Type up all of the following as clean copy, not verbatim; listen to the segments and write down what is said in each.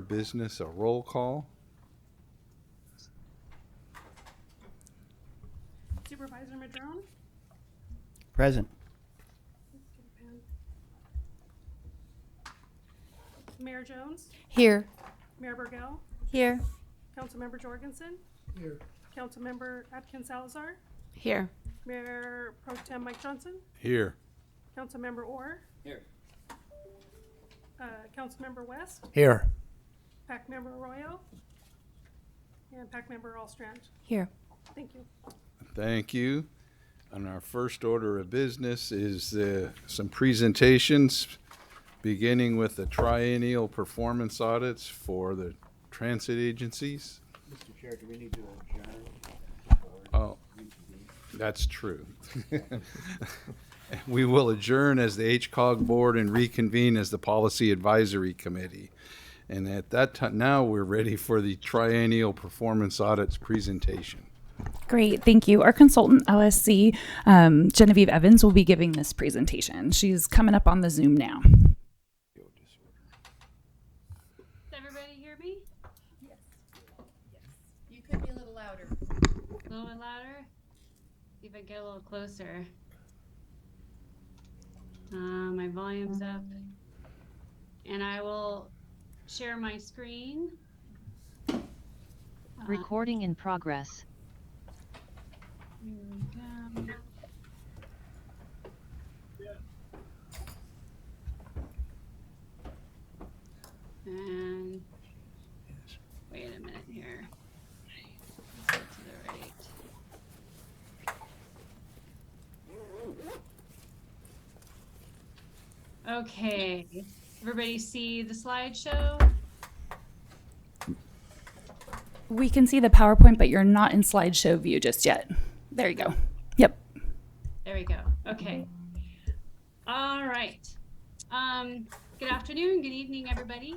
business, a roll call. Supervisor Madrone? Present. Mayor Jones? Here. Mayor Burgell? Here. Councilmember Jorgensen? Here. Councilmember Atkins Salazar? Here. Mayor Pro Tem Mike Johnson? Here. Councilmember Orr? Here. Councilmember West? Here. PAC Member Arroyo? And PAC Member Allstrand. Here. Thank you. Thank you. And our first order of business is some presentations, beginning with the triennial performance audits for the transit agencies. Mr. Chair, do we need to adjourn? Oh, that's true. We will adjourn as the HCOG board and reconvene as the Policy Advisory Committee. And at that time, now we're ready for the triennial performance audits presentation. Great, thank you. Our consultant, LSC, Genevieve Evans, will be giving this presentation. She's coming up on the Zoom now. Does everybody hear me? Yes. You could be a little louder. A little bit louder? See if I get a little closer. My volume's up. And I will share my screen. Recording in progress. Here we go. And wait a minute here. Let's get to the right. Okay, everybody see the slideshow? We can see the PowerPoint, but you're not in slideshow view just yet. There you go. Yep. There we go. Okay. All right. Good afternoon, good evening, everybody.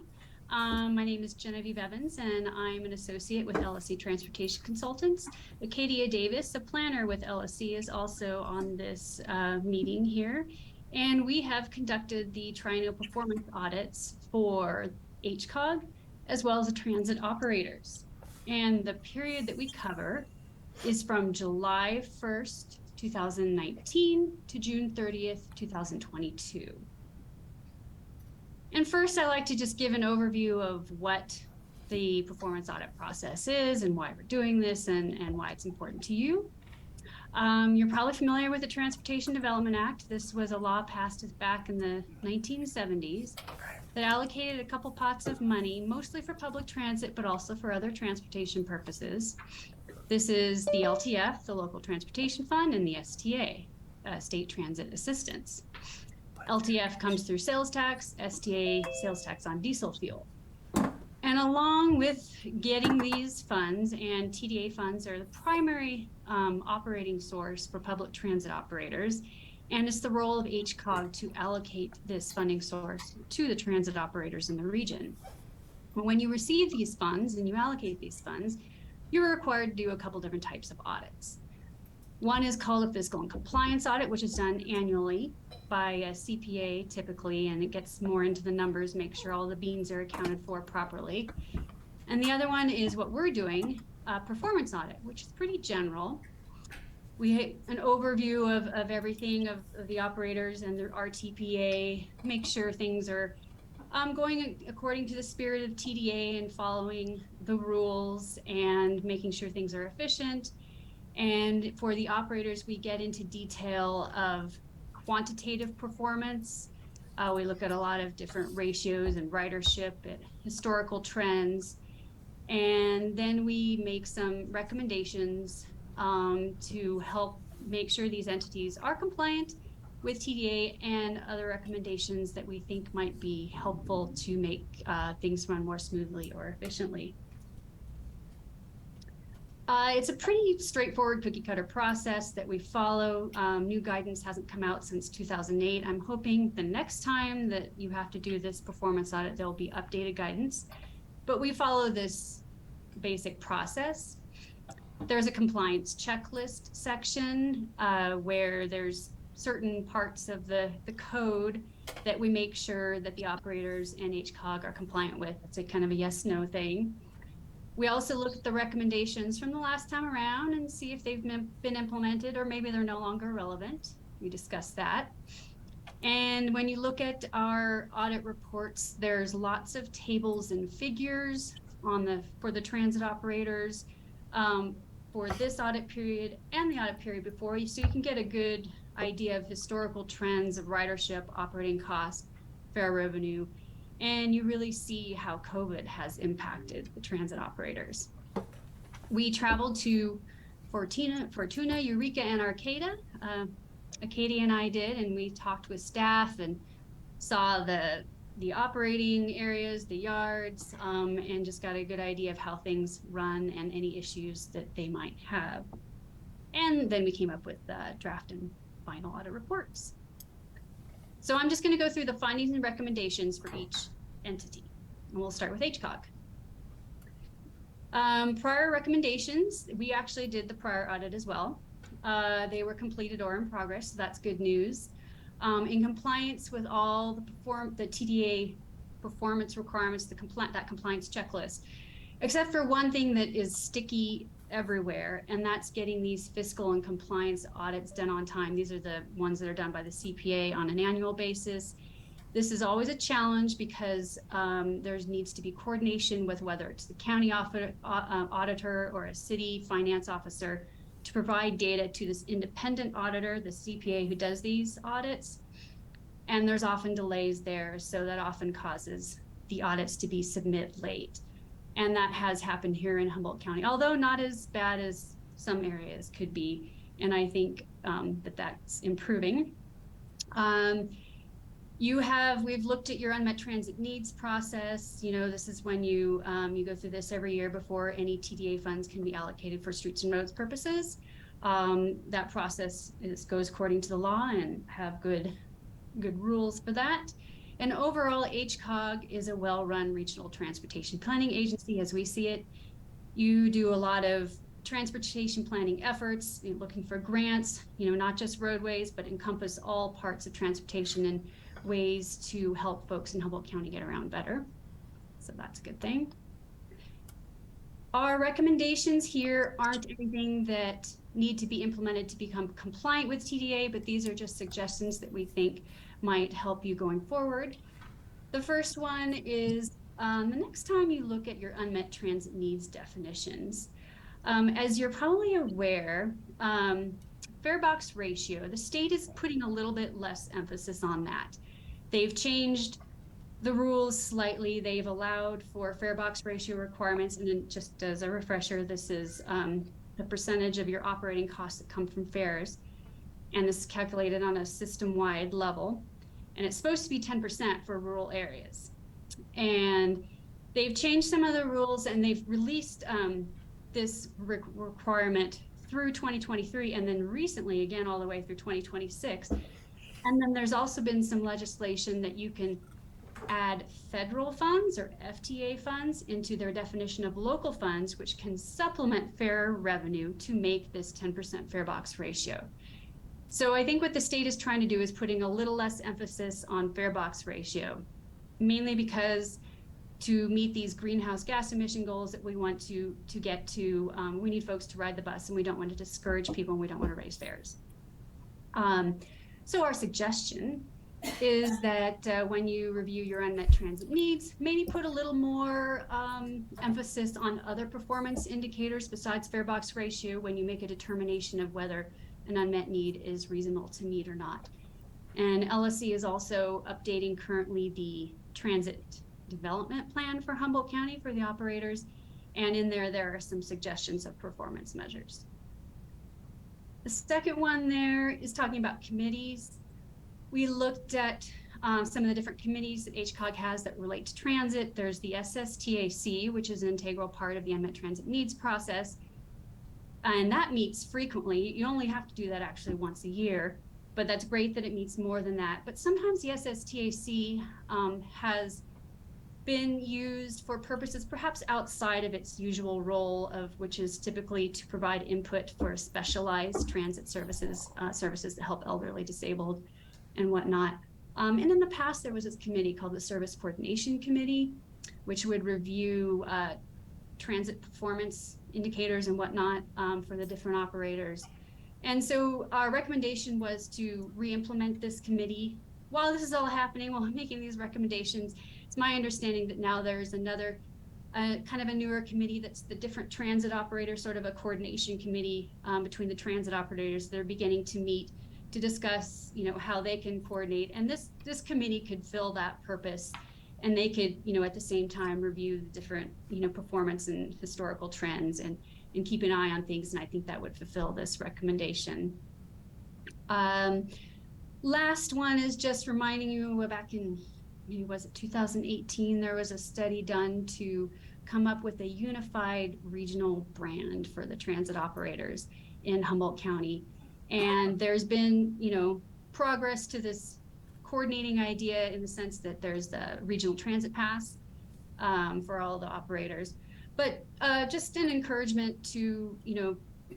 My name is Genevieve Evans, and I'm an associate with LSC Transportation Consultants. Acadia Davis, a planner with LSC, is also on this meeting here. And we have conducted the triennial performance audits for HCOG, as well as the transit operators. And the period that we cover is from July 1st, 2019 to June 30th, 2022. And first, I like to just give an overview of what the performance audit process is and why we're doing this and why it's important to you. You're probably familiar with the Transportation Development Act. This was a law passed back in the 1970s that allocated a couple pots of money, mostly for public transit, but also for other transportation purposes. This is the LTF, the Local Transportation Fund, and the STA, State Transit Assistance. LTF comes through sales tax, STA, sales tax on diesel fuel. And along with getting these funds, and TDA funds are the primary operating source for public transit operators, and it's the role of HCOG to allocate this funding source to the transit operators in the region. But when you receive these funds and you allocate these funds, you're required to do a couple different types of audits. One is called a fiscal and compliance audit, which is done annually by a CPA typically, and it gets more into the numbers, make sure all the beans are accounted for properly. And the other one is what we're doing, a performance audit, which is pretty general. We have an overview of everything of the operators and their RTPA, make sure things are going according to the spirit of TDA and following the rules and making sure things are efficient. And for the operators, we get into detail of quantitative performance. We look at a lot of different ratios and ridership, at historical trends, and then we make some recommendations to help make sure these entities are compliant with TDA and other recommendations that we think might be helpful to make things run more smoothly or efficiently. It's a pretty straightforward cookie cutter process that we follow. New guidance hasn't come out since 2008. I'm hoping the next time that you have to do this performance audit, there'll be updated guidance, but we follow this basic process. There's a compliance checklist section where there's certain parts of the code that we make sure that the operators and HCOG are compliant with. It's a kind of a yes/no thing. We also look at the recommendations from the last time around and see if they've been implemented or maybe they're no longer relevant. We discuss that. And when you look at our audit reports, there's lots of tables and figures for the transit operators for this audit period and the audit period before you, so you can get a good idea of historical trends of ridership, operating costs, fare revenue, and you really see how COVID has impacted the transit operators. We traveled to Fortuna, Eureka, and Arcata. Acadia and I did, and we talked with staff and saw the operating areas, the yards, and just got a good idea of how things run and any issues that they might have. And then we came up with draft and final audit reports. So I'm just going to go through the findings and recommendations for each entity, and we'll start with HCOG. Prior recommendations, we actually did the prior audit as well. They were completed or in progress, so that's good news. In compliance with all the TDA performance requirements, that compliance checklist, except for one thing that is sticky everywhere, and that's getting these fiscal and compliance audits done on time. These are the ones that are done by the CPA on an annual basis. This is always a challenge because there needs to be coordination with whether it's the county auditor or a city finance officer to provide data to this independent auditor, the CPA who does these audits. And there's often delays there, so that often causes the audits to be submit late. And that has happened here in Humboldt County, although not as bad as some areas could be. And I think that's improving. We've looked at your unmet transit needs process. This is when you go through this every year before any TDA funds can be allocated for streets and roads purposes. That process goes according to the law and have good rules for that. And overall, HCOG is a well-run regional transportation planning agency as we see it. You do a lot of transportation planning efforts, looking for grants, not just roadways, but encompass all parts of transportation and ways to help folks in Humboldt County get around better. So that's a good thing. Our recommendations here aren't anything that need to be implemented to become compliant with TDA, but these are just suggestions that we think might help you going forward. The first one is the next time you look at your unmet transit needs definitions, as you're probably aware, fare box ratio, the state is putting a little bit less emphasis on that. They've changed the rules slightly. They've allowed for fare box ratio requirements. And then just as a refresher, this is the percentage of your operating costs that come from fares. And this is calculated on a system-wide level. And it's supposed to be 10% for rural areas. And they've changed some of the rules, and they've released this requirement through 2023, and then recently again all the way through 2026. And then there's also been some legislation that you can add federal funds or FTA funds into their definition of local funds, which can supplement fare revenue to make this 10% fare box ratio. So I think what the state is trying to do is putting a little less emphasis on fare box ratio, mainly because to meet these greenhouse gas emission goals that we want to get to, we need folks to ride the bus, and we don't want to discourage people, and we don't want to raise fares. So our suggestion is that when you review your unmet transit needs, maybe put a little more emphasis on other performance indicators besides fare box ratio when you make a determination of whether an unmet need is reasonable to meet or not. And LSC is also updating currently the transit development plan for Humboldt County for the operators. And in there are some suggestions of performance measures. The second one there is talking about committees. We looked at some of the different committees that HCOG has that relate to transit. There's the SSTAC, which is an integral part of the unmet transit needs process. And that meets frequently. You only have to do that actually once a year, but that's great that it meets more than that. But sometimes the SSTAC has been used for purposes perhaps outside of its usual role, of which is typically to provide input for specialized transit services, services that help elderly, disabled, and whatnot. And in the past, there was this committee called the Service Coordination Committee, which would review transit performance indicators and whatnot for the different operators. And so our recommendation was to re-implement this committee. While this is all happening, while I'm making these recommendations, it's my understanding that now there's another kind of a newer committee that's the different transit operators, sort of a coordination committee between the transit operators. They're beginning to meet to discuss, how they can coordinate. And this committee could fill that purpose, and they could, at the same time review the different, performance and historical trends and keep an eye on things. And I think that would fulfill this recommendation. Last one is just reminding you, back in, was it 2018, there was a study done to come up with a unified regional brand for the transit operators in Humboldt County. And there's been, progress to this coordinating idea in the sense that there's the regional transit pass for all the operators. But just an encouragement to,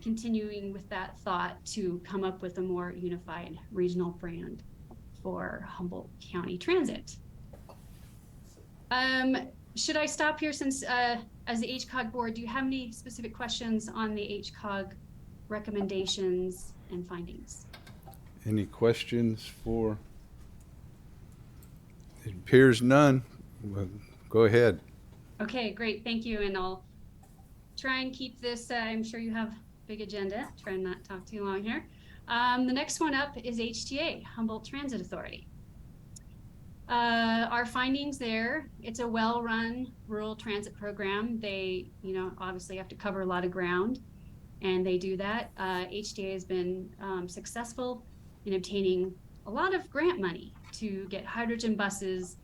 continuing with that thought to come up with a more unified regional brand for Humboldt County Transit. Should I stop here since as the HCOG board, do you have any specific questions on the HCOG recommendations and findings? Any questions for? It appears none. Well, go ahead. Okay, great, thank you. And I'll try and keep this, I'm sure you have a big agenda, try and not talk too long here. The next one up is HTA, Humboldt Transit Authority. Our findings there, it's a well-run rural transit program. They, obviously have to cover a lot of ground, and they do that. HTA has been successful in obtaining a lot of grant money to get hydrogen buses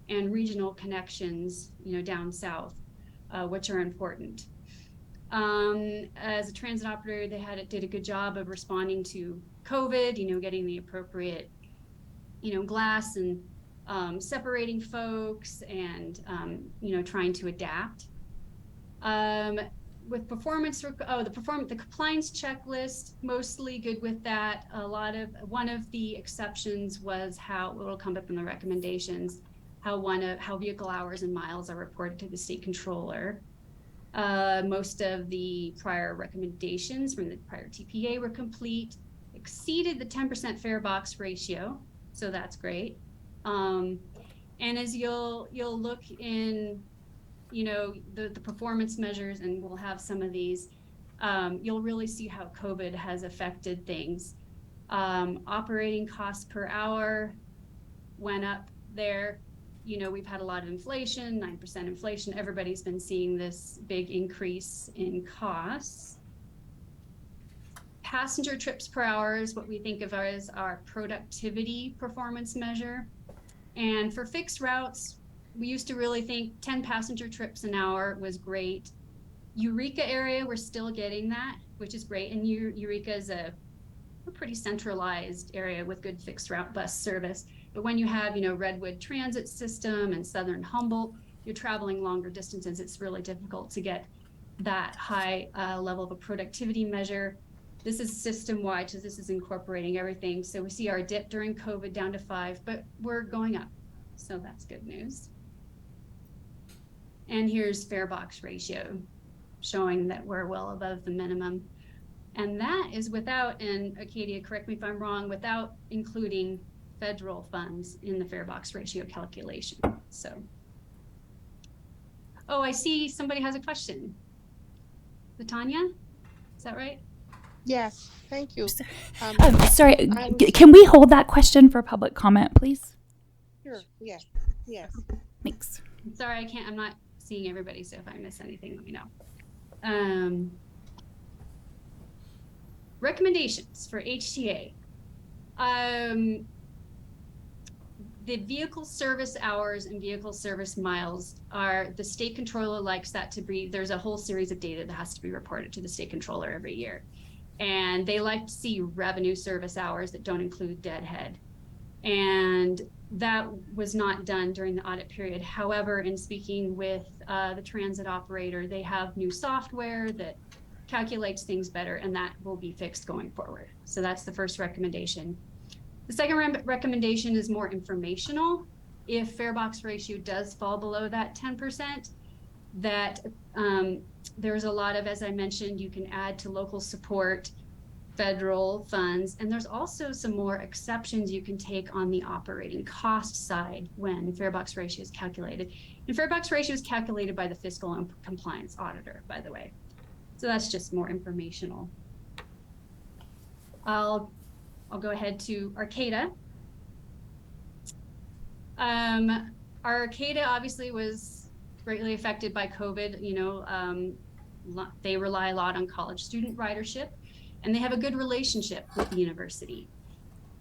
and regional connections, down south, which are important. As a transit operator, they did a good job of responding to COVID, getting the appropriate, glass and separating folks and, trying to adapt. With performance, the compliance checklist, mostly good with that. One of the exceptions was how it'll come up in the recommendations, how vehicle hours and miles are reported to the state controller. Most of the prior recommendations from the prior TPA were complete, exceeded the 10% fare box ratio, so that's great. And as you'll look in, the performance measures, and we'll have some of these, you'll really see how COVID has affected things. Operating costs per hour went up there. We've had a lot of inflation, 9% inflation. Everybody's been seeing this big increase in costs. Passenger trips per hour is what we think of as our productivity performance measure. And for fixed routes, we used to really think 10 passenger trips an hour was great. Eureka area, we're still getting that, which is great. And Eureka is a pretty centralized area with good fixed route bus service. But when you have, Redwood Transit System and Southern Humboldt, you're traveling longer distances. It's really difficult to get that high level of a productivity measure. This is system-wide, so this is incorporating everything. So we see our dip during COVID down to 5, but we're going up. So that's good news. And here's fare box ratio, showing that we're well above the minimum. And that is without, and Acadia, correct me if I'm wrong, without including federal funds in the fare box ratio calculation. So, oh, I see somebody has a question. Latanya, is that right? Yes, thank you. Sorry, I'm- can we hold that question for public comment, please? Sure, yes. Thanks. Sorry, I'm not seeing everybody, so if I miss anything, let me know. Recommendations for HTA. The vehicle service hours and vehicle service miles the state controller likes that to be, there's a whole series of data that has to be reported to the state controller every year. And they like to see revenue service hours that don't include deadhead. And that was not done during the audit period. However, in speaking with the transit operator, they have new software that calculates things better, and that will be fixed going forward. So that's the first recommendation. The second recommendation is more informational. If fare box ratio does fall below that 10%, that there's a lot of, as I mentioned, you can add to local support, federal funds, and there's also some more exceptions you can take on the operating cost side when fare box ratio is calculated. And fare box ratio is calculated by the fiscal and compliance auditor, by the way. So that's just more informational. I'll go ahead to Arcata. Arcata obviously was greatly affected by COVID. You know, they rely a lot on college student ridership, and they have a good relationship with the university.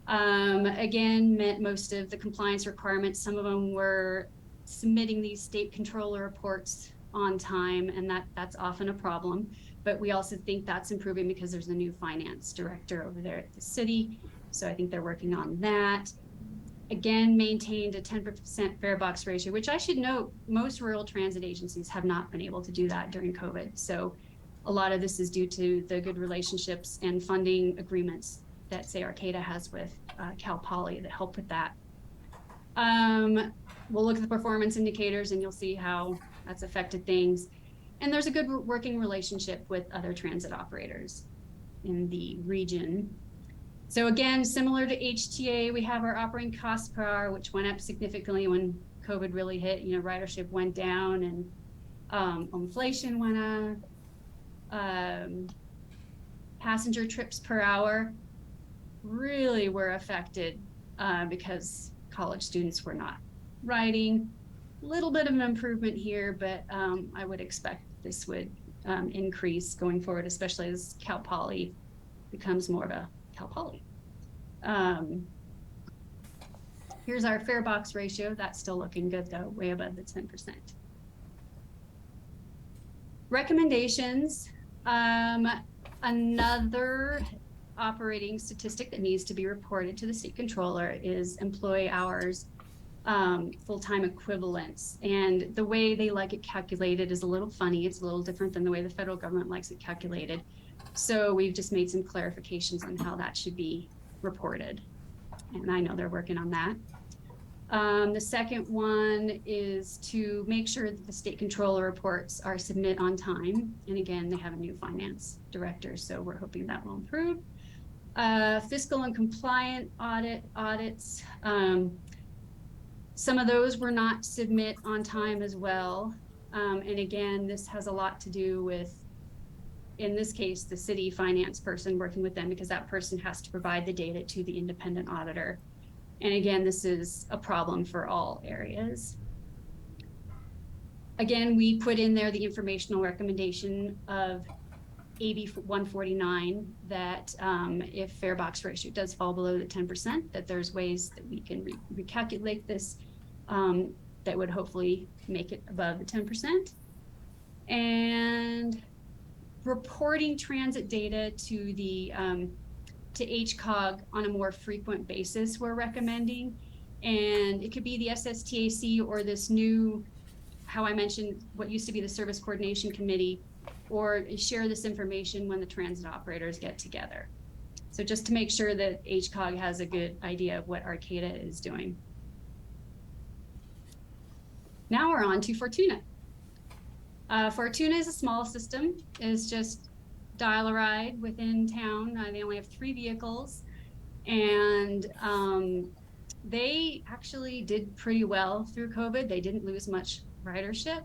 Again, met most of the compliance requirements. Some of them were submitting these state controller reports on time, and that's often a problem. But we also think that's improving because there's a new finance director over there at the city. So I think they're working on that. Again, maintained a 10% fare box ratio, which I should note, most rural transit agencies have not been able to do that during COVID. So a lot of this is due to the good relationships and funding agreements that, say, Arcata has with Cal Poly that help with that. We'll look at the performance indicators and you'll see how that's affected things. And there's a good working relationship with other transit operators in the region. So again, similar to HTA, we have our operating costs per hour, which went up significantly when COVID really hit. You know, ridership went down and inflation went up. Passenger trips per hour really were affected because college students were not riding. A little bit of an improvement here, but I would expect this would increase going forward, especially as Cal Poly becomes more of a Cal Poly. Here's our fare box ratio. That's still looking good though, way above the 10%. Recommendations. Another operating statistic that needs to be reported to the state controller is employee hours, full-time equivalents. And the way they like it calculated is a little funny. It's a little different than the way the federal government likes it calculated. So we've just made some clarifications on how that should be reported. And I know they're working on that. The second one is to make sure that the state controller reports are submitted on time. And again, they have a new finance director, so we're hoping that will improve. Fiscal and compliant audits. Some of those were not submit on time as well. And again, this has a lot to do with, in this case, the city finance person working with them, because that person has to provide the data to the independent auditor. And again, this is a problem for all areas. Again, we put in there the informational recommendation of AB 149 that if fare box ratio does fall below the 10%, that there's ways that we can recalculate this that would hopefully make it above the 10%. And reporting transit data to the to HCOG on a more frequent basis, we're recommending. And it could be the SSTAC or this new, how I mentioned, what used to be the Service Coordination Committee, or share this information when the transit operators get together. So just to make sure that HCOG has a good idea of what Arcata is doing. Now we're on to Fortuna. Fortuna is a small system. It's just dial a ride within town. They only have 3 vehicles, and they actually did pretty well through COVID. They didn't lose much ridership.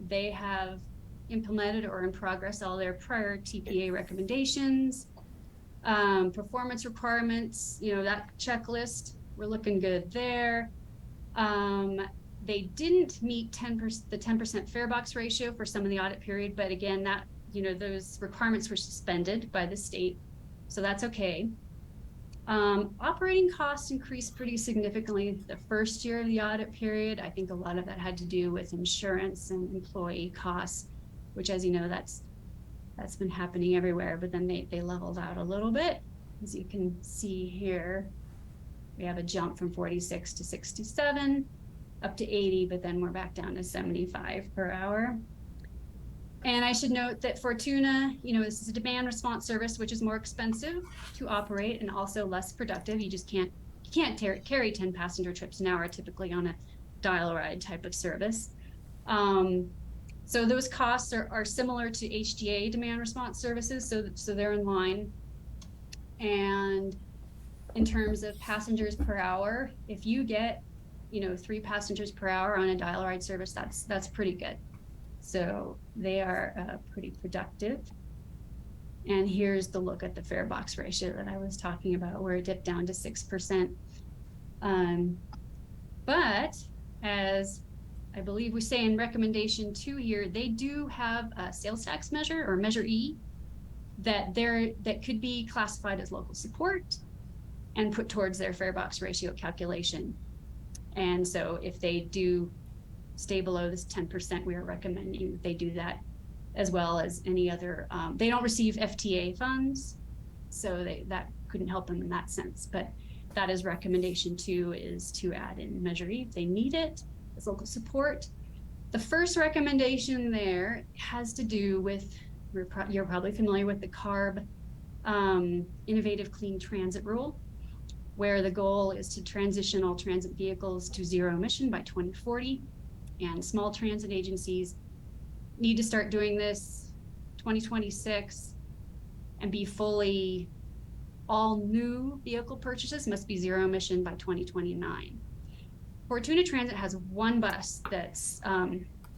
They have implemented or in progress all their prior TPA recommendations, performance requirements, you know, that checklist, we're looking good there. They didn't meet the 10% fare box ratio for some of the audit period, but again, that, you know, those requirements were suspended by the state, so that's okay. Operating costs increased pretty significantly the first year of the audit period. I think a lot of that had to do with insurance and employee costs, which, as you know, that's been happening everywhere, but then they leveled out a little bit. As you can see here, we have a jump from 46 to 67, up to 80, but then we're back down to 75 per hour. And I should note that Fortuna, this is a demand response service, which is more expensive to operate and also less productive. You just can't carry 10 passenger trips an hour typically on a dial ride type of service. So those costs are similar to HTA demand response services, so they're in line. And in terms of passengers per hour, if you get 3 passengers per hour on a dial ride service, that's pretty good. So they are pretty productive. And here's the look at the fare box ratio that I was talking about, where it dipped down to 6%. But as I believe we say in recommendation 2 here, they do have a sales tax measure, or Measure E, that could be classified as local support and put towards their fare box ratio calculation. And so if they do stay below this 10%, we are recommending that they do that, as well as any other. They don't receive FTA funds, so that couldn't help them in that sense. But that is recommendation 2, is to add in Measure E if they need it as local support. The first recommendation there has to do with, you're probably familiar with the CARB Innovative Clean Transit Rule, where the goal is to transition all transit vehicles to zero emission by 2040. And small transit agencies need to start doing this 2026 and be fully, all new vehicle purchases must be zero emission by 2029. Fortuna Transit has one bus that's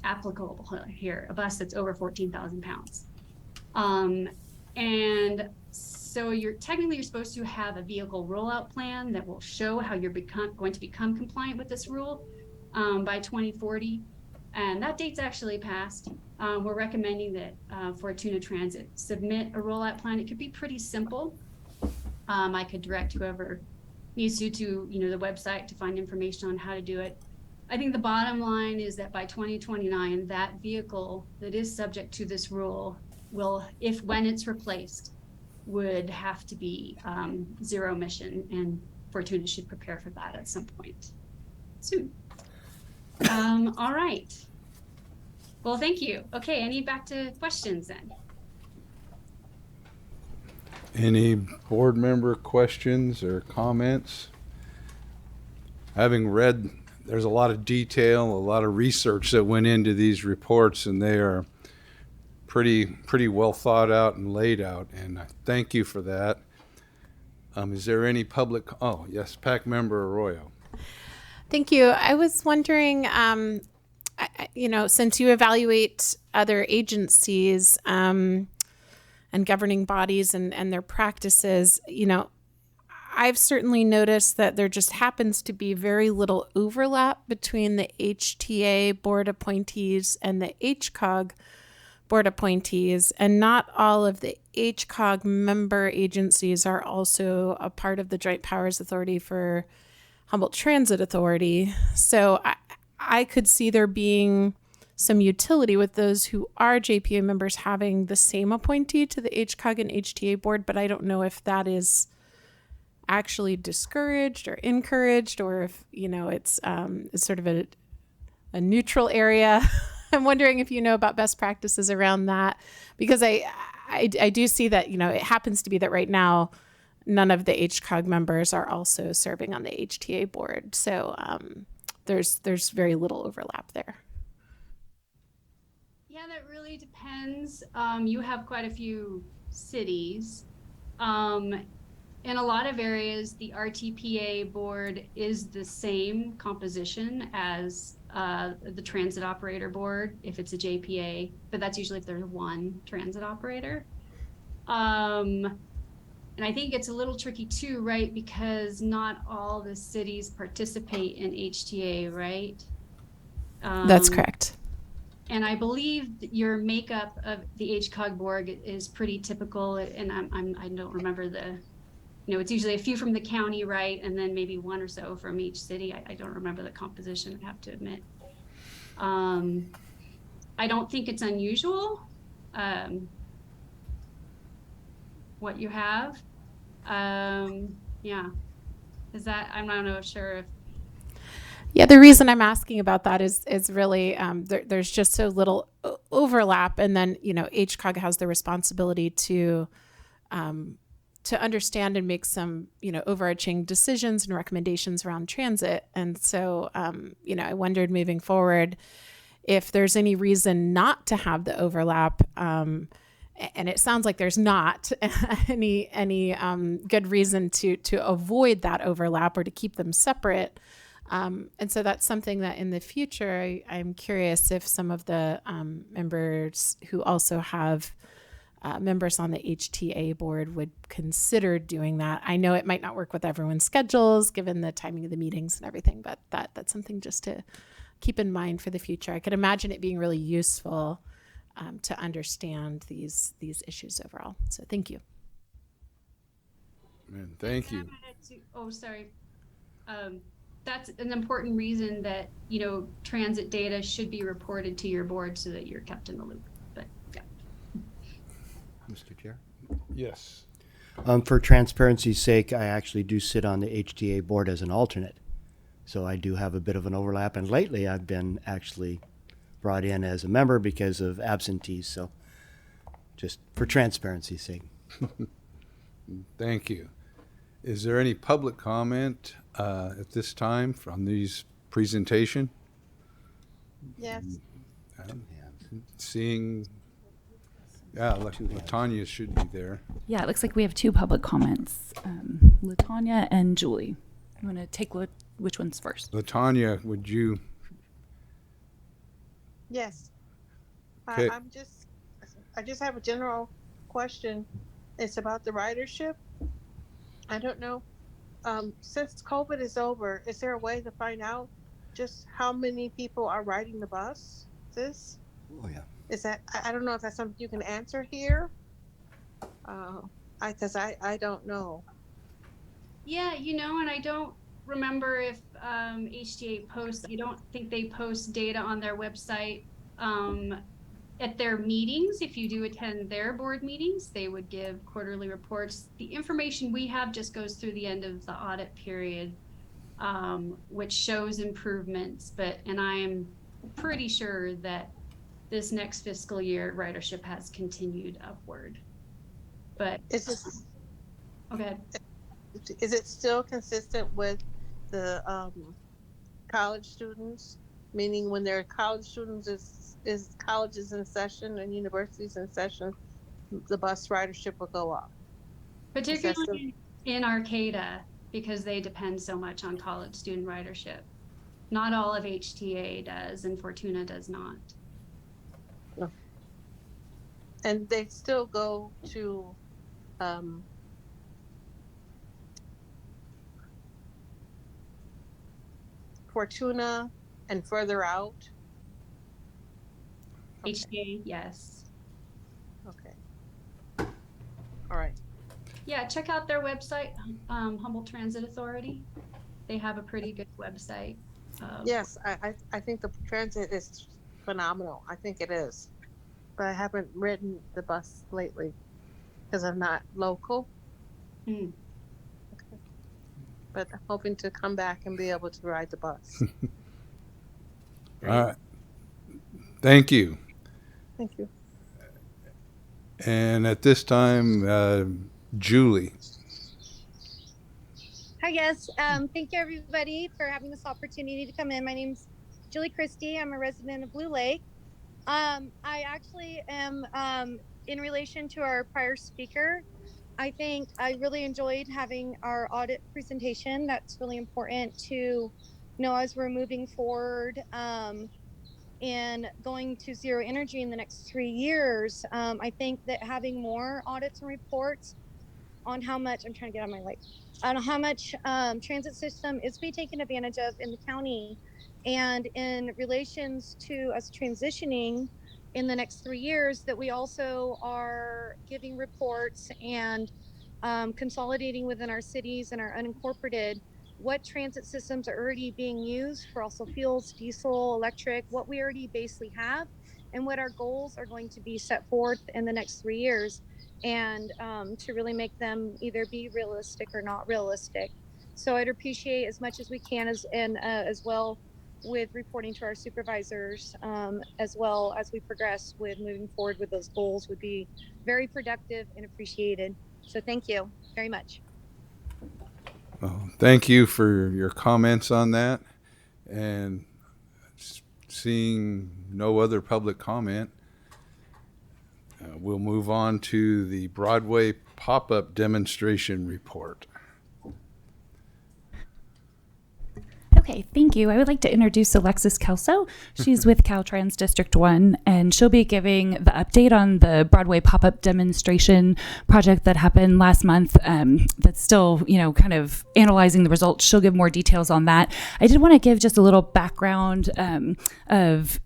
applicable here, a bus that's over 14,000 pounds. And so you're supposed to have a vehicle rollout plan that will show how you're going to become compliant with this rule by 2040. And that date's actually passed. We're recommending that Fortuna Transit submit a rollout plan. It could be pretty simple. I could direct whoever needs to the website to find information on how to do it. I think the bottom line is that by 2029, that vehicle that is subject to this rule will, when it's replaced, would have to be zero emission, and Fortuna should prepare for that at some point soon. All right. Well, thank you. Okay, back to questions then? Any board member questions or comments? Having read, there's a lot of detail, a lot of research that went into these reports, and they are pretty well thought out and laid out, and I thank you for that. Is there any public? Oh, yes, PAC member Arroyo. Thank you. I was wondering, since you evaluate other agencies and governing bodies and their practices, I've certainly noticed that there just happens to be very little overlap between the HTA board appointees and the HCOG board appointees, and not all of the HCOG member agencies are also a part of the Joint Powers Authority for Humboldt Transit Authority. So I could see there being some utility with those who are JPA members having the same appointee to the HCOG and HTA board, but I don't know if that is actually discouraged or encouraged, or if it's sort of a neutral area. I'm wondering if you know about best practices around that, because I do see that it happens to be that right now none of the HCOG members are also serving on the HTA board, so there's very little overlap there. Yeah, that really depends. You have quite a few cities. In a lot of areas, the RTPA board is the same composition as the transit operator board, if it's a JPA, but that's usually if there's one transit operator. And I think it's a little tricky too, right? Because not all the cities participate in HTA, right? That's correct. And I believe your makeup of the HCOG board is pretty typical, and I don't remember it's usually a few from the county, right? And then maybe one or so from each city. I don't remember the composition, I have to admit. I don't think it's unusual, what you have. Yeah. Is that, I'm not sure if. Yeah, the reason I'm asking about that is really there's just so little overlap, and then HCOG has the responsibility to understand and make some overarching decisions and recommendations around transit. And so I wondered moving forward if there's any reason not to have the overlap. And it sounds like there's not any good reason to avoid that overlap or to keep them separate. And so that's something that in the future, I'm curious if some of the members who also have members on the HTA board would consider doing that. I know it might not work with everyone's schedules given the timing of the meetings and everything, but that's something just to keep in mind for the future. I could imagine it being really useful to understand these issues overall. So thank you. Man, thank you. Oh, sorry. That's an important reason that, transit data should be reported to your board so that you're kept in the loop. But yeah. Mr. Chair? Yes. For transparency's sake, I actually do sit on the HTA board as an alternate. So I do have a bit of an overlap. And lately I've been actually brought in as a member because of absentees. So just for transparency's sake. Thank you. Is there any public comment at this time from these presentation? Yes. Seeing, Latanya should be there. Yeah, it looks like we have two public comments, Latanya and Julie. You want to take which one's first? Latanya, would you? Yes. Okay. I just have a general question. It's about the ridership. I don't know. Since COVID is over, is there a way to find out just how many people are riding the bus? Oh, yeah. Is that, I don't know if that's something you can answer here. Because I don't know. Yeah, and I don't remember if HTA posts, I don't think they post data on their website at their meetings. If you do attend their board meetings, they would give quarterly reports. The information we have just goes through the end of the audit period, which shows improvements. And I am pretty sure that this next fiscal year, ridership has continued upward. But okay. Is it still consistent with the college students? Meaning when they're college students, is colleges in session and universities in session, the bus ridership will go up. Particularly in Arcata, because they depend so much on college student ridership. Not all of HTA does, and Fortuna does not. No. And they still go to Fortuna and further out? Okay. HTA, yes. Okay. All right. Yeah, check out their website, Humboldt Transit Authority. They have a pretty good website. Yes, I think the transit is phenomenal. I think it is. But I haven't ridden the bus lately because I'm not local. Mm. Okay. But I'm hoping to come back and be able to ride the bus. All right. Thank you. Thank you. And at this time, Julie. Hi, yes. Thank you, everybody, for having this opportunity to come in. My name's Julie Christie. I'm a resident of Blue Lake. I actually am, in relation to our prior speaker, I think I really enjoyed having our audit presentation. That's really important to know as we're moving forward and going to zero energy in the next 3 years. I think that having more audits and reports on how much, I'm trying to get on my light, on how much transit system is being taken advantage of in the county, and in relations to us transitioning in the next 3 years, that we also are giving reports and consolidating within our cities and our unincorporated what transit systems are already being used for fossil fuels, diesel, electric, what we already basically have, and what our goals are going to be set forth in the next 3 years, and to really make them either be realistic or not realistic. So I'd appreciate as much as we can as well with reporting to our supervisors, as well as we progress with moving forward with those goals would be very productive and appreciated. So thank you very much. Well, thank you for your comments on that. And seeing no other public comment, we'll move on to the Broadway pop-up demonstration report. Okay, thank you. I would like to introduce Alexis Kelso. She's with Caltrans District 1, and she'll be giving the update on the Broadway pop-up demonstration project that happened last month. That's still, kind of analyzing the results. She'll give more details on that. I did want to give just a little background of,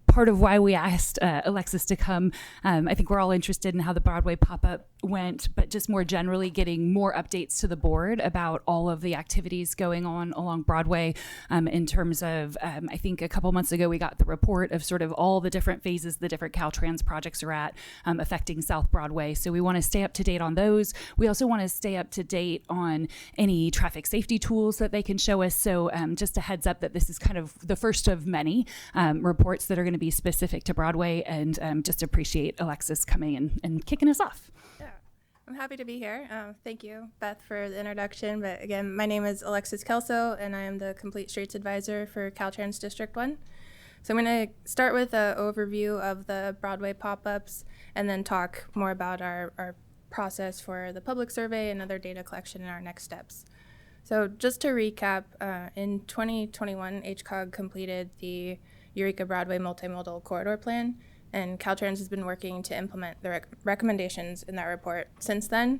part of why we asked Alexis to come. I think we're all interested in how the Broadway pop-up went, but just more generally getting more updates to the board about all of the activities going on along Broadway in terms of, I think a couple months ago we got the report of sort of all the different phases the different Caltrans projects are at affecting South Broadway. So we want to stay up to date on those. We also want to stay up to date on any traffic safety tools that they can show us. So just a heads up that this is kind of the first of many reports that are going to be specific to Broadway, and just appreciate Alexis coming and kicking us off. Yeah, I'm happy to be here. Thank you, Beth, for the introduction. But again, my name is Alexis Kelso, and I am the Complete Streets Advisor for Caltrans District 1. So I'm going to start with an overview of the Broadway pop-ups and then talk more about our process for the public survey and other data collection and our next steps. So just to recap, in 2021, HCOG completed the Eureka Broadway Multimodal Corridor Plan, and Caltrans has been working to implement the recommendations in that report since then.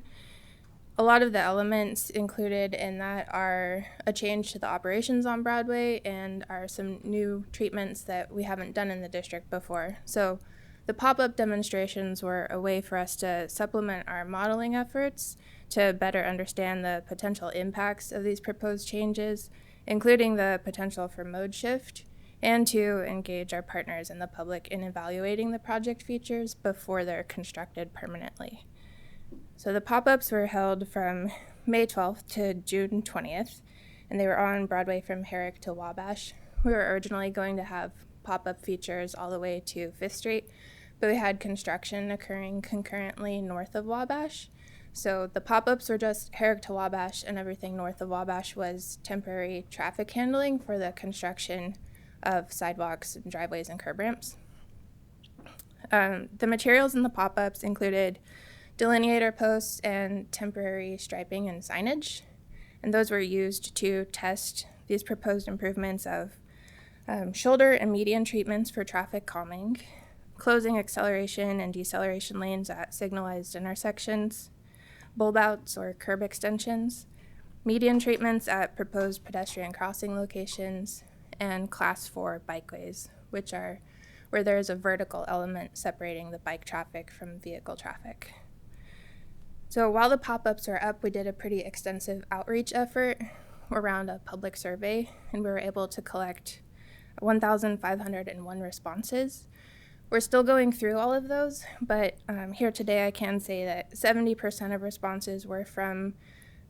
A lot of the elements included in that are a change to the operations on Broadway and are some new treatments that we haven't done in the district before. So the pop-up demonstrations were a way for us to supplement our modeling efforts to better understand the potential impacts of these proposed changes, including the potential for mode shift, and to engage our partners and the public in evaluating the project features before they're constructed permanently. So the pop-ups were held from May 12th to June 20th, and they were on Broadway from Herrick to Wabash. We were originally going to have pop-up features all the way to 5th Street, but we had construction occurring concurrently north of Wabash. So the pop-ups were just Herrick to Wabash, and everything north of Wabash was temporary traffic handling for the construction of sidewalks, and driveways, and curb ramps. The materials in the pop-ups included delineator posts and temporary striping and signage, and those were used to test these proposed improvements of shoulder and median treatments for traffic calming, closing acceleration and deceleration lanes at signalized intersections, bulb outs or curb extensions, median treatments at proposed pedestrian crossing locations, and class 4 bikeways, which are where there is a vertical element separating the bike traffic from vehicle traffic. So while the pop-ups were up, we did a pretty extensive outreach effort around a public survey, and we were able to collect 1,501 responses. We're still going through all of those, but here today I can say that 70% of responses were from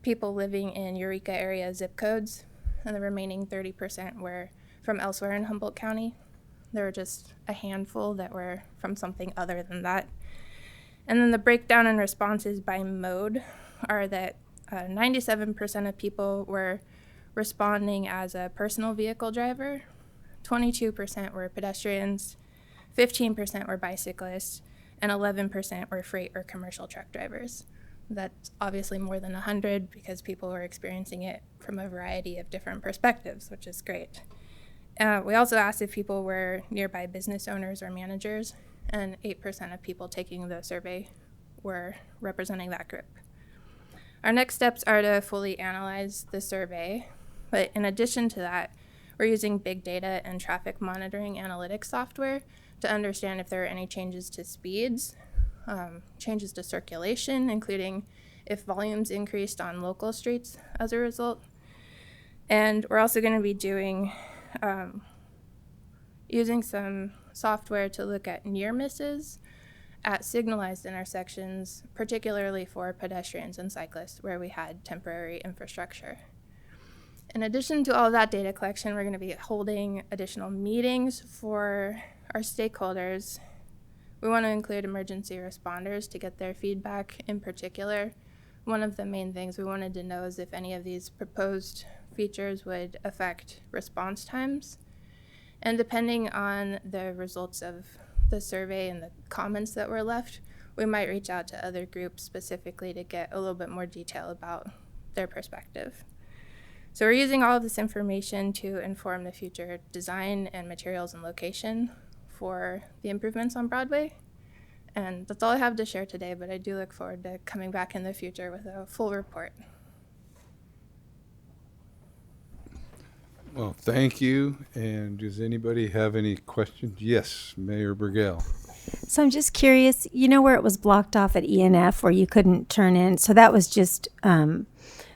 people living in Eureka area zip codes, and the remaining 30% were from elsewhere in Humboldt County. There were just a handful that were from something other than that. And then the breakdown in responses by mode are that 97% of people were responding as a personal vehicle driver, 22% were pedestrians, 15% were bicyclists, and 11% were freight or commercial truck drivers. That's obviously more than 100 because people were experiencing it from a variety of different perspectives, which is great. We also asked if people were nearby business owners or managers, and 8% of people taking the survey were representing that group. Our next steps are to fully analyze the survey, but in addition to that, we're using big data and traffic monitoring analytics software to understand if there are any changes to speeds, changes to circulation, including if volumes increased on local streets as a result. And we're also going to be doing using some software to look at near misses at signalized intersections, particularly for pedestrians and cyclists where we had temporary infrastructure. In addition to all of that data collection, we're going to be holding additional meetings for our stakeholders. We want to include emergency responders to get their feedback in particular. One of the main things we wanted to know is if any of these proposed features would affect response times. And depending on the results of the survey and the comments that were left, we might reach out to other groups specifically to get a little bit more detail about their perspective. So we're using all of this information to inform the future design and materials and location for the improvements on Broadway. And that's all I have to share today, but I do look forward to coming back in the future with a full report. Well, thank you. And does anybody have any questions? Yes, Mayor Burgell. So I'm just curious, you know where it was blocked off at ENF where you couldn't turn in? So that was just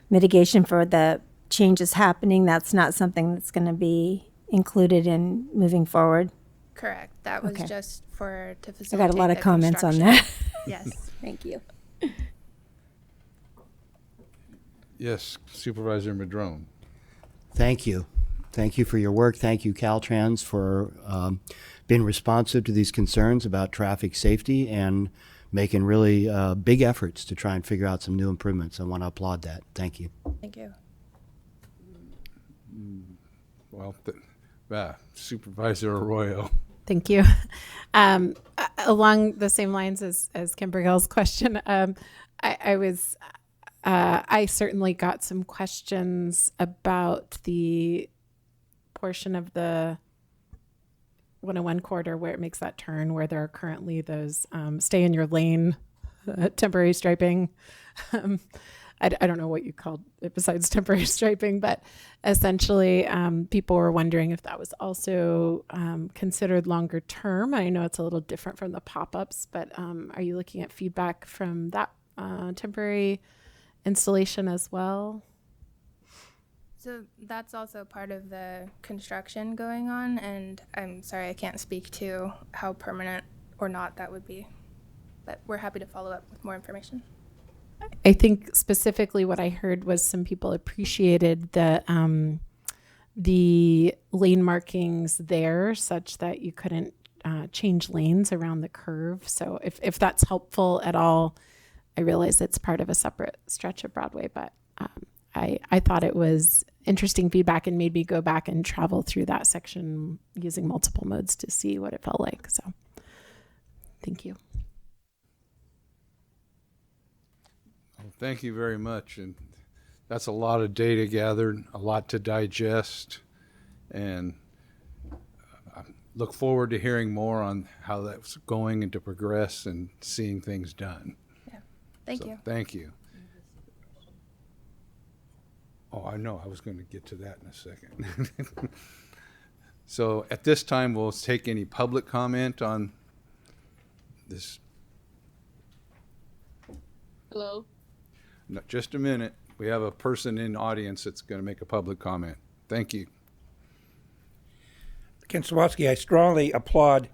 mitigation for the changes happening. That's not something that's going to be included in moving forward? Correct. That was Okay. just to I facilitate got a lot of the comments on construction. that. Yes. Thank you. Yes, Supervisor Madrone. Thank you. Thank you for your work. Thank you, Caltrans, for being responsive to these concerns about traffic safety and making really big efforts to try and figure out some new improvements. I want to applaud that. Thank you. Thank you. Well, Supervisor Arroyo. Thank you. Along the same lines as Kim Burgell's question, I certainly got some questions about the portion of the 101 corridor where it makes that turn, where there are currently those stay in your lane temporary striping. I don't know what you called it besides temporary striping, but essentially people were wondering if that was also considered longer term. I know it's a little different from the pop-ups, but are you looking at feedback from that temporary installation as well? So that's also part of the construction going on, and I'm sorry I can't speak to how permanent or not that would be, but we're happy to follow up with more information. I think specifically what I heard was some people appreciated the lane markings there such that you couldn't change lanes around the curve. So if that's helpful at all, I realize it's part of a separate stretch of Broadway, but I thought it was interesting feedback and made me go back and travel through that section using multiple modes to see what it felt like. So thank you. Well, thank you very much. And that's a lot of data gathered, a lot to digest. And I look forward to hearing more on how that's going and to progress and seeing things done. Yeah. Thank you. Thank you. Oh, I know. I was going to get to that in a second. So at this time, we'll take any public comment on this. Hello? No, just a minute. We have a person in the audience that's going to make a public comment. Thank you. Ken Swatsky, I strongly applaud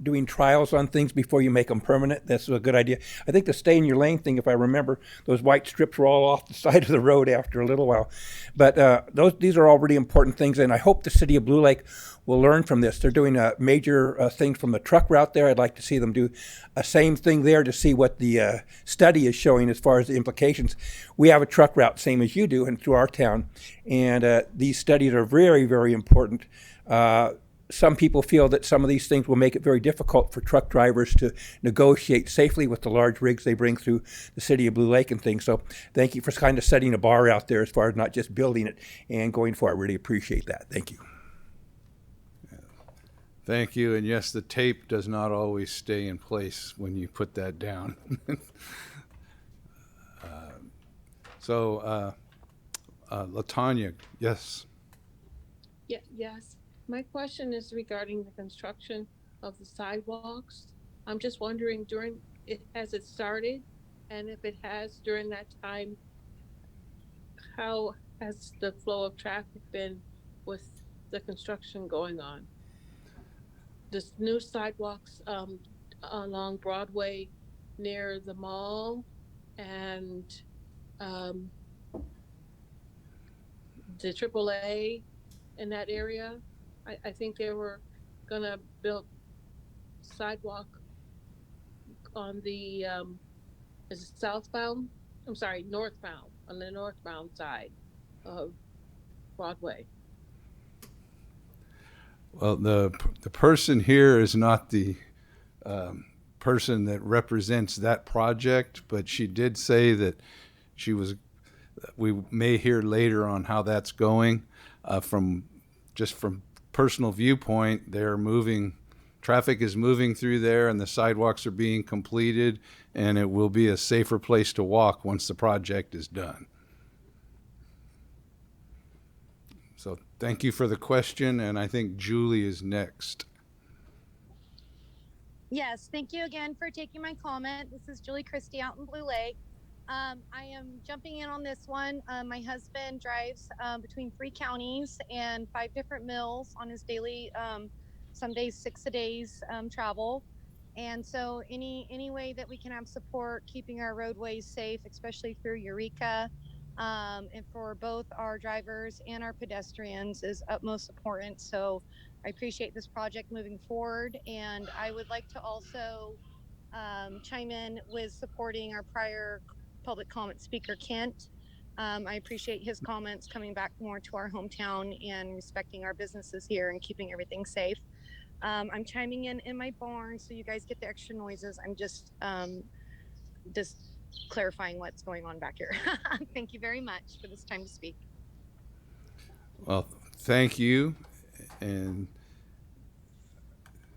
doing trials on things before you make them permanent. That's a good idea. I think the stay in your lane thing, if I remember, those white strips were all off the side of the road after a little while. But these are all really important things, and I hope the city of Blue Lake will learn from this. They're doing a major thing from the truck route there. I'd like to see them do a same thing there to see what the study is showing as far as the implications. We have a truck route, same as you do, and through our town, and these studies are very, very important. Some people feel that some of these things will make it very difficult for truck drivers to negotiate safely with the large rigs they bring through the city of Blue Lake and things. So thank you for kind of setting a bar out there as far as not just building it and going for it. I really appreciate that. Thank you. Thank you. And yes, the tape does not always stay in place when you put that down. LaTanya, yes. Yes. My question is regarding the construction of the sidewalks. I'm just wondering has it started? And if it has during that time, how has the flow of traffic been with the construction going on? There's new sidewalks along Broadway near the mall, and to AAA in that area. I think they were gonna build sidewalk on the, is it southbound? I'm sorry, northbound, on the northbound side of Broadway. Well, the person here is not the person that represents that project, but she did say that we may hear later on how that's going. From personal viewpoint, traffic is moving through there and the sidewalks are being completed, and it will be a safer place to walk once the project is done. So thank you for the question, and I think Julie is next. Yes, thank you again for taking my comment. This is Julie Christie out in Blue Lake. I am jumping in on this one. My husband drives between 3 counties and 5 different mills on his daily, some days 6 a days travel. And so any way that we can have support keeping our roadways safe, especially through Eureka, and for both our drivers and our pedestrians is utmost important. So I appreciate this project moving forward, and I would like to also chime in with supporting our prior public comment speaker, Kent. I appreciate his comments coming back more to our hometown and respecting our businesses here and keeping everything safe. I'm chiming in my barn, so you guys get the extra noises. I'm just clarifying what's going on back here. Thank you very much for this time to speak. Well, thank you. And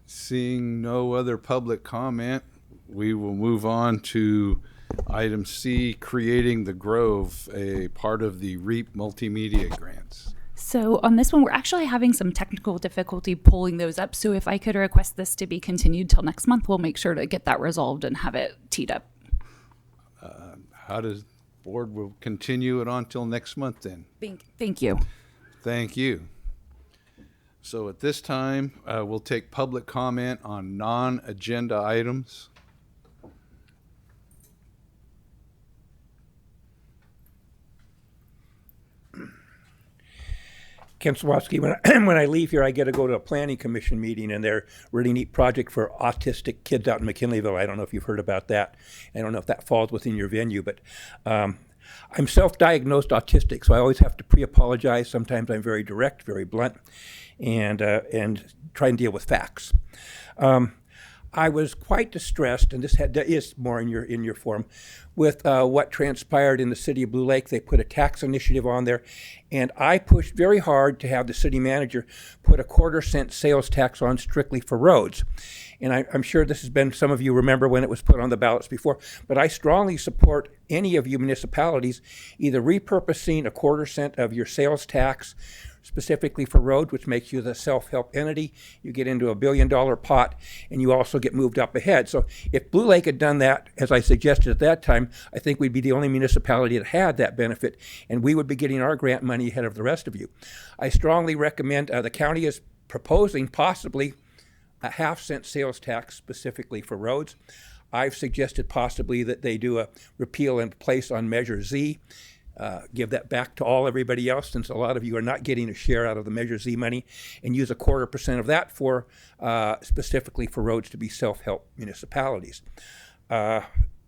seeing no other public comment, we will move on to item C, creating the Grove, a part of the REAP multimedia grants. So on this one, we're actually having some technical difficulty pulling those up. So if I could request this to be continued till next month, we'll make sure to get that resolved and have it teed up. How does board will continue it on till next month then? Thank you. Thank you. So at this time, we'll take public comment on non-agenda items. Ken Swatsky, when I leave here, I get to go to a planning commission meeting, and they're a really neat project for autistic kids out in McKinleyville. I don't know if you've heard about that. I don't know if that falls within your venue, but I'm self-diagnosed autistic, so I always have to pre-apologize. Sometimes I'm very direct, very blunt, and try and deal with facts. I was quite distressed, and this is more in your form, with what transpired in the city of Blue Lake. They put a tax initiative on there, and I pushed very hard to have the city manager put a 1/4-cent sales tax on strictly for roads. And I'm sure this has been, some of you remember when it was put on the ballots before, but I strongly support any of you municipalities either repurposing a 1/4 cent of your sales tax specifically for roads, which makes you the self-help entity. You get into a $1 billion pot, and you also get moved up ahead. So if Blue Lake had done that, as I suggested at that time, I think we'd be the only municipality that had that benefit, and we would be getting our grant money ahead of the rest of you. I strongly recommend, the county is proposing possibly a 1/2 cent sales tax specifically for roads. I've suggested possibly that they do a repeal and replace on Measure Z. Give that back to everybody else, since a lot of you are not getting a share out of the Measure Z money, and use a 1/4% of that for specifically for roads to be self-help municipalities.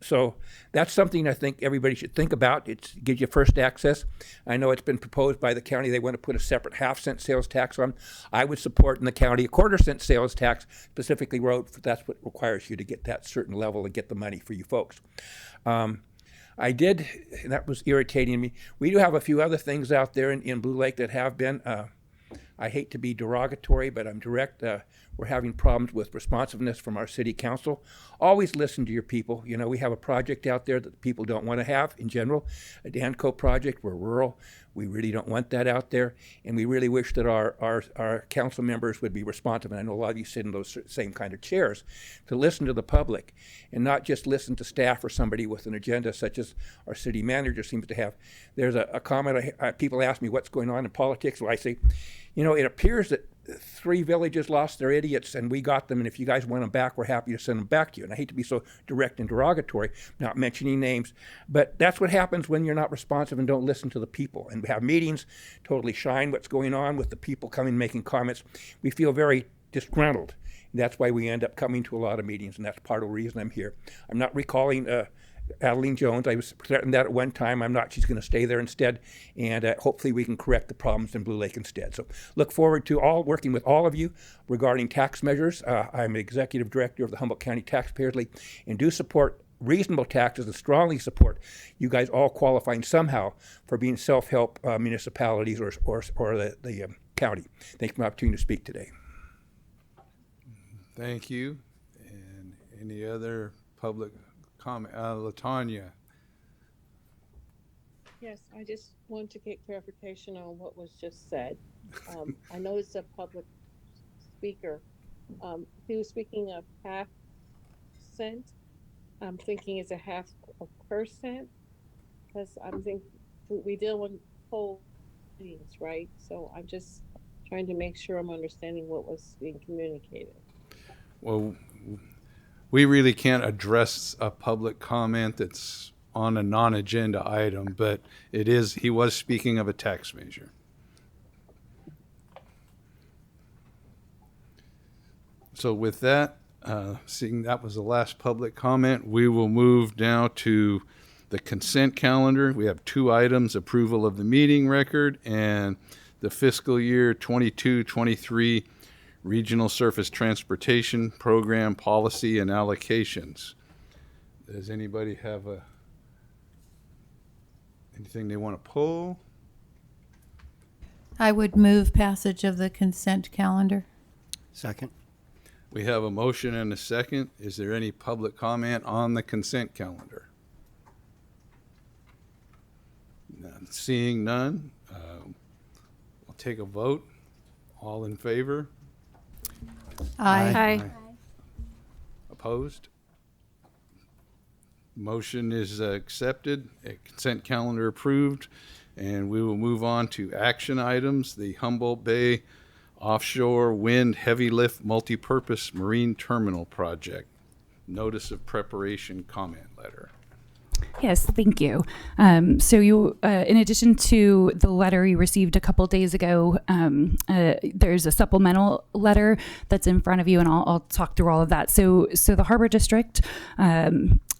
So that's something I think everybody should think about. It gives you first access. I know it's been proposed by the county. They want to put a separate 1/2 cent sales tax on. I would support in the county a 1/4 cent sales tax, specifically road. That's what requires you to get that certain level and get the money for you folks. I did, and that was irritating me. We do have a few other things out there in Blue Lake that have been, I hate to be derogatory, but I'm direct. We're having problems with responsiveness from our city council. Always listen to your people. You know, we have a project out there that the people don't want to have in general, a Danco project. We're rural. We really don't want that out there. And we really wish that our council members would be responsive. And I know a lot of you sit in those same kind of chairs, to listen to the public and not just listen to staff or somebody with an agenda such as our city manager seems to have. There's a comment, people ask me what's going on in politics. Well, I say, you know, it appears that 3 villages lost their idiots, and we got them, and if you guys want them back, we're happy to send them back to you. And I hate to be so direct and derogatory, not mentioning names, but that's what happens when you're not responsive and don't listen to the people. And we have meetings, totally shine what's going on with the people coming, making comments. We feel very disgruntled. And that's why we end up coming to a lot of meetings, and that's part of the reason I'm here. I'm not recalling Adeline Jones. I was threatened that at one time. I'm not. She's going to stay there instead, and hopefully we can correct the problems in Blue Lake instead. So look forward to working with all of you regarding tax measures. I'm executive director of the Humboldt County Taxpayers League and do support reasonable taxes and strongly support you guys all qualifying somehow for being self-help municipalities or the county. Thank you for the opportunity to speak today. Thank you. And any other public comment? LaTanya. Yes, I just want to get clarification on what was just said. I know it's a public speaker. He was speaking of half cent. I'm thinking it's a half a percent, because I'm thinking we deal with whole things, right? So I'm just trying to make sure I'm understanding what was being communicated. Well, we really can't address a public comment that's on a non-agenda item, but he was speaking of a tax measure. So with that, seeing that was the last public comment, we will move now to the consent calendar. We have 2 items: approval of the meeting record and the fiscal year 22-23 Regional Surface Transportation Program Policy and Allocations. Does anybody have anything they want to pull? I would move passage of the consent calendar. Second. We have a motion and a second. Is there any public comment on the consent calendar? None. Seeing none, we'll take a vote. All in favor? Aye. Opposed? Motion is accepted. Consent calendar approved. And we will move on to action items. The Humboldt Bay Offshore Wind Heavy Lift Multipurpose Marine Terminal Project. Notice of preparation comment letter. Yes, thank you. So you, in addition to the letter you received a couple days ago, there's a supplemental letter that's in front of you, and I'll talk through all of that. So the Harbor District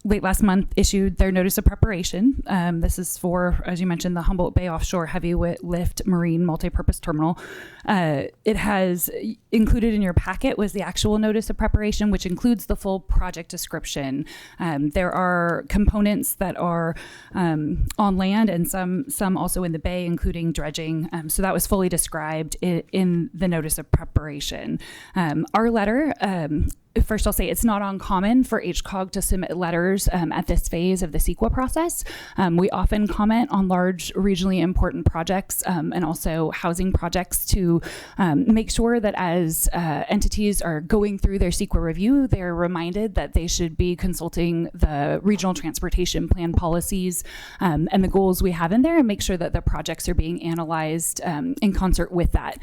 late last month issued their notice of preparation. This is for, as you mentioned, the Humboldt Bay Offshore Heavy Lift Marine Multipurpose Terminal. It has included in your packet was the actual notice of preparation, which includes the full project description. There are components that are on land and some also in the bay, including dredging. So that was fully described in the notice of preparation. Our letter, first I'll say it's not uncommon for HCOG to submit letters at this phase of the CEQA process. We often comment on large regionally important projects and also housing projects to make sure that as entities are going through their CEQA review, they're reminded that they should be consulting the regional transportation plan policies and the goals we have in there, and make sure that the projects are being analyzed in concert with that.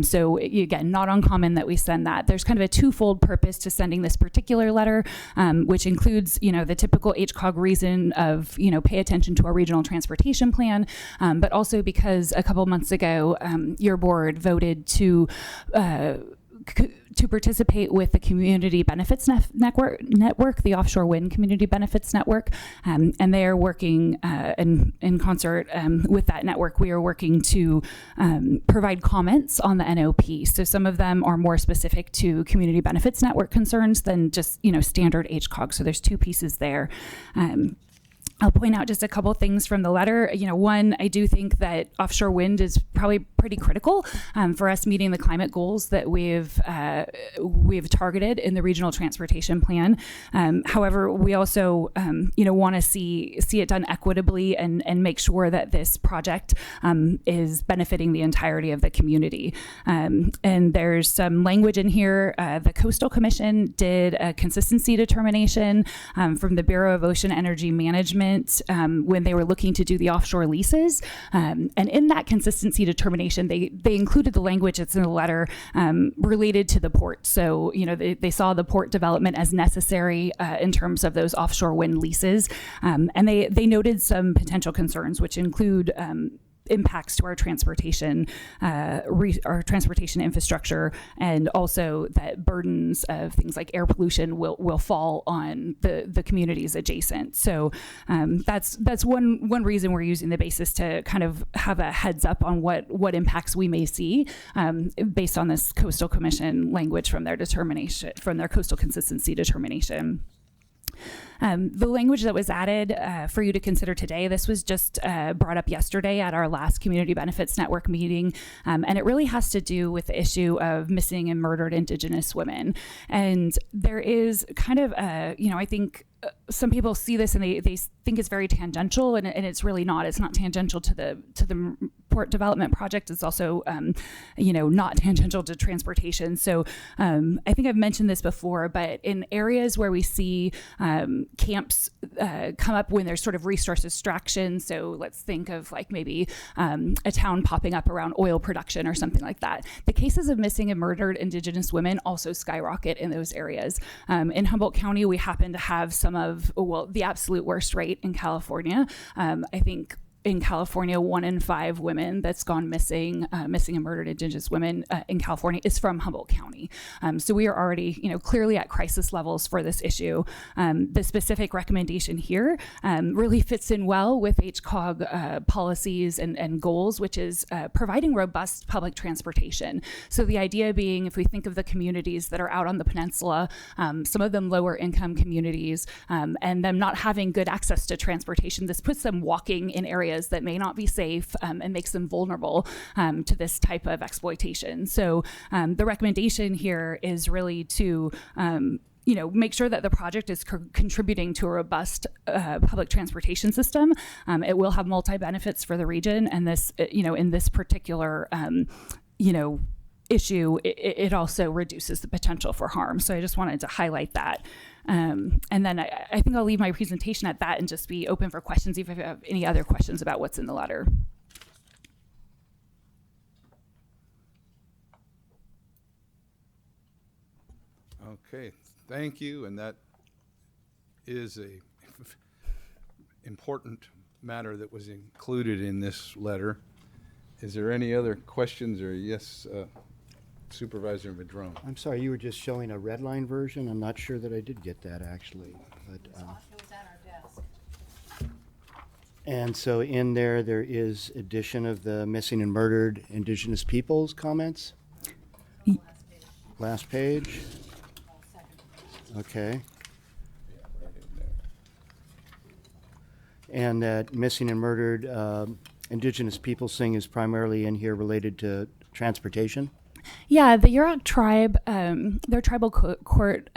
So again, not uncommon that we send that. There's kind of a twofold purpose to sending this particular letter, which includes, the typical HCOG reason of, pay attention to our regional transportation plan, but also because a couple months ago, your board voted to participate with the Community Benefits Network, the Offshore Wind Community Benefits Network, and they are working in concert with that network. We are working to provide comments on the NOP. So some of them are more specific to Community Benefits Network concerns than just standard HCOG. So there's 2 pieces there. I'll point out just a couple things from the letter. One, I do think that offshore wind is probably pretty critical for us meeting the climate goals that we've targeted in the regional transportation plan. However, we also want to see it done equitably and make sure that this project is benefiting the entirety of the community. And there's some language in here. The Coastal Commission did a consistency determination from the Bureau of Ocean Energy Management development when they were looking to do the offshore leases. And in that consistency determination, they included the language that's in the letter related to the port. So, they saw the port development as necessary in terms of those offshore wind leases. And they noted some potential concerns, which include impacts to our transportation infrastructure, and also that burdens of things like air pollution will fall on the communities adjacent. So that's one reason we're using the basis to kind of have a heads up on what impacts we may see based on this Coastal Commission language from their determination, from their coastal consistency determination. The language that was added for you to consider today, this was just brought up yesterday at our last Community Benefits Network meeting, and it really has to do with the issue of missing and murdered Indigenous women. And there is kind of I think some people see this and they think it's very tangential, and it's really not. It's not tangential to the port development project. It's also not tangential to transportation. So I think I've mentioned this before, but in areas where we see camps come up when there's sort of resource extraction, so let's think of like maybe a town popping up around oil production or something like that, the cases of missing and murdered Indigenous women also skyrocket in those areas. In Humboldt County, we happen to have some of the absolute worst rate in California. I think in California, 1 in 5 women that's gone missing and murdered Indigenous women in California is from Humboldt County. So we are already, clearly at crisis levels for this issue. The specific recommendation here really fits in well with HCOG policies and goals, which is providing robust public transportation. So the idea being, if we think of the communities that are out on the peninsula, some of them lower income communities, and them not having good access to transportation, this puts them walking in areas that may not be safe and makes them vulnerable to this type of exploitation. So the recommendation here is really to make sure that the project is contributing to a robust public transportation system. It will have multi-benefits for the region, and this, in this particular, issue, it also reduces the potential for harm. So I just wanted to highlight that. And then I think I'll leave my presentation at that and just be open for questions if you have any other questions about what's in the letter. Okay, thank you. And that is a important matter that was included in this letter. Is there any other questions? Or yes, Supervisor Madrone. I'm sorry, you were just showing a red line version. I'm not sure that I did get that actually. But, It was at our desk. and so in there is addition of the missing and murdered Indigenous peoples comments. Last page. Okay. And that missing and murdered Indigenous peoples thing is primarily in here related to transportation. Yeah, the Yurok tribe, their tribal court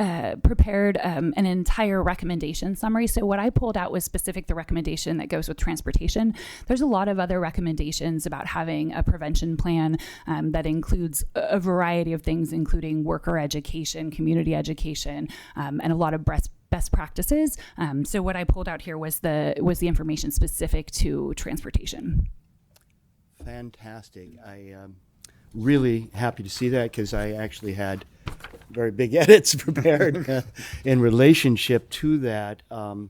prepared an entire recommendation summary. So what I pulled out was specific the recommendation that goes with transportation. There's a lot of other recommendations about having a prevention plan that includes a variety of things, including worker education, community education, and a lot of best practices. So what I pulled out here was the information specific to transportation. Fantastic. I really happy to see that because I actually had very big edits prepared in relationship to that. And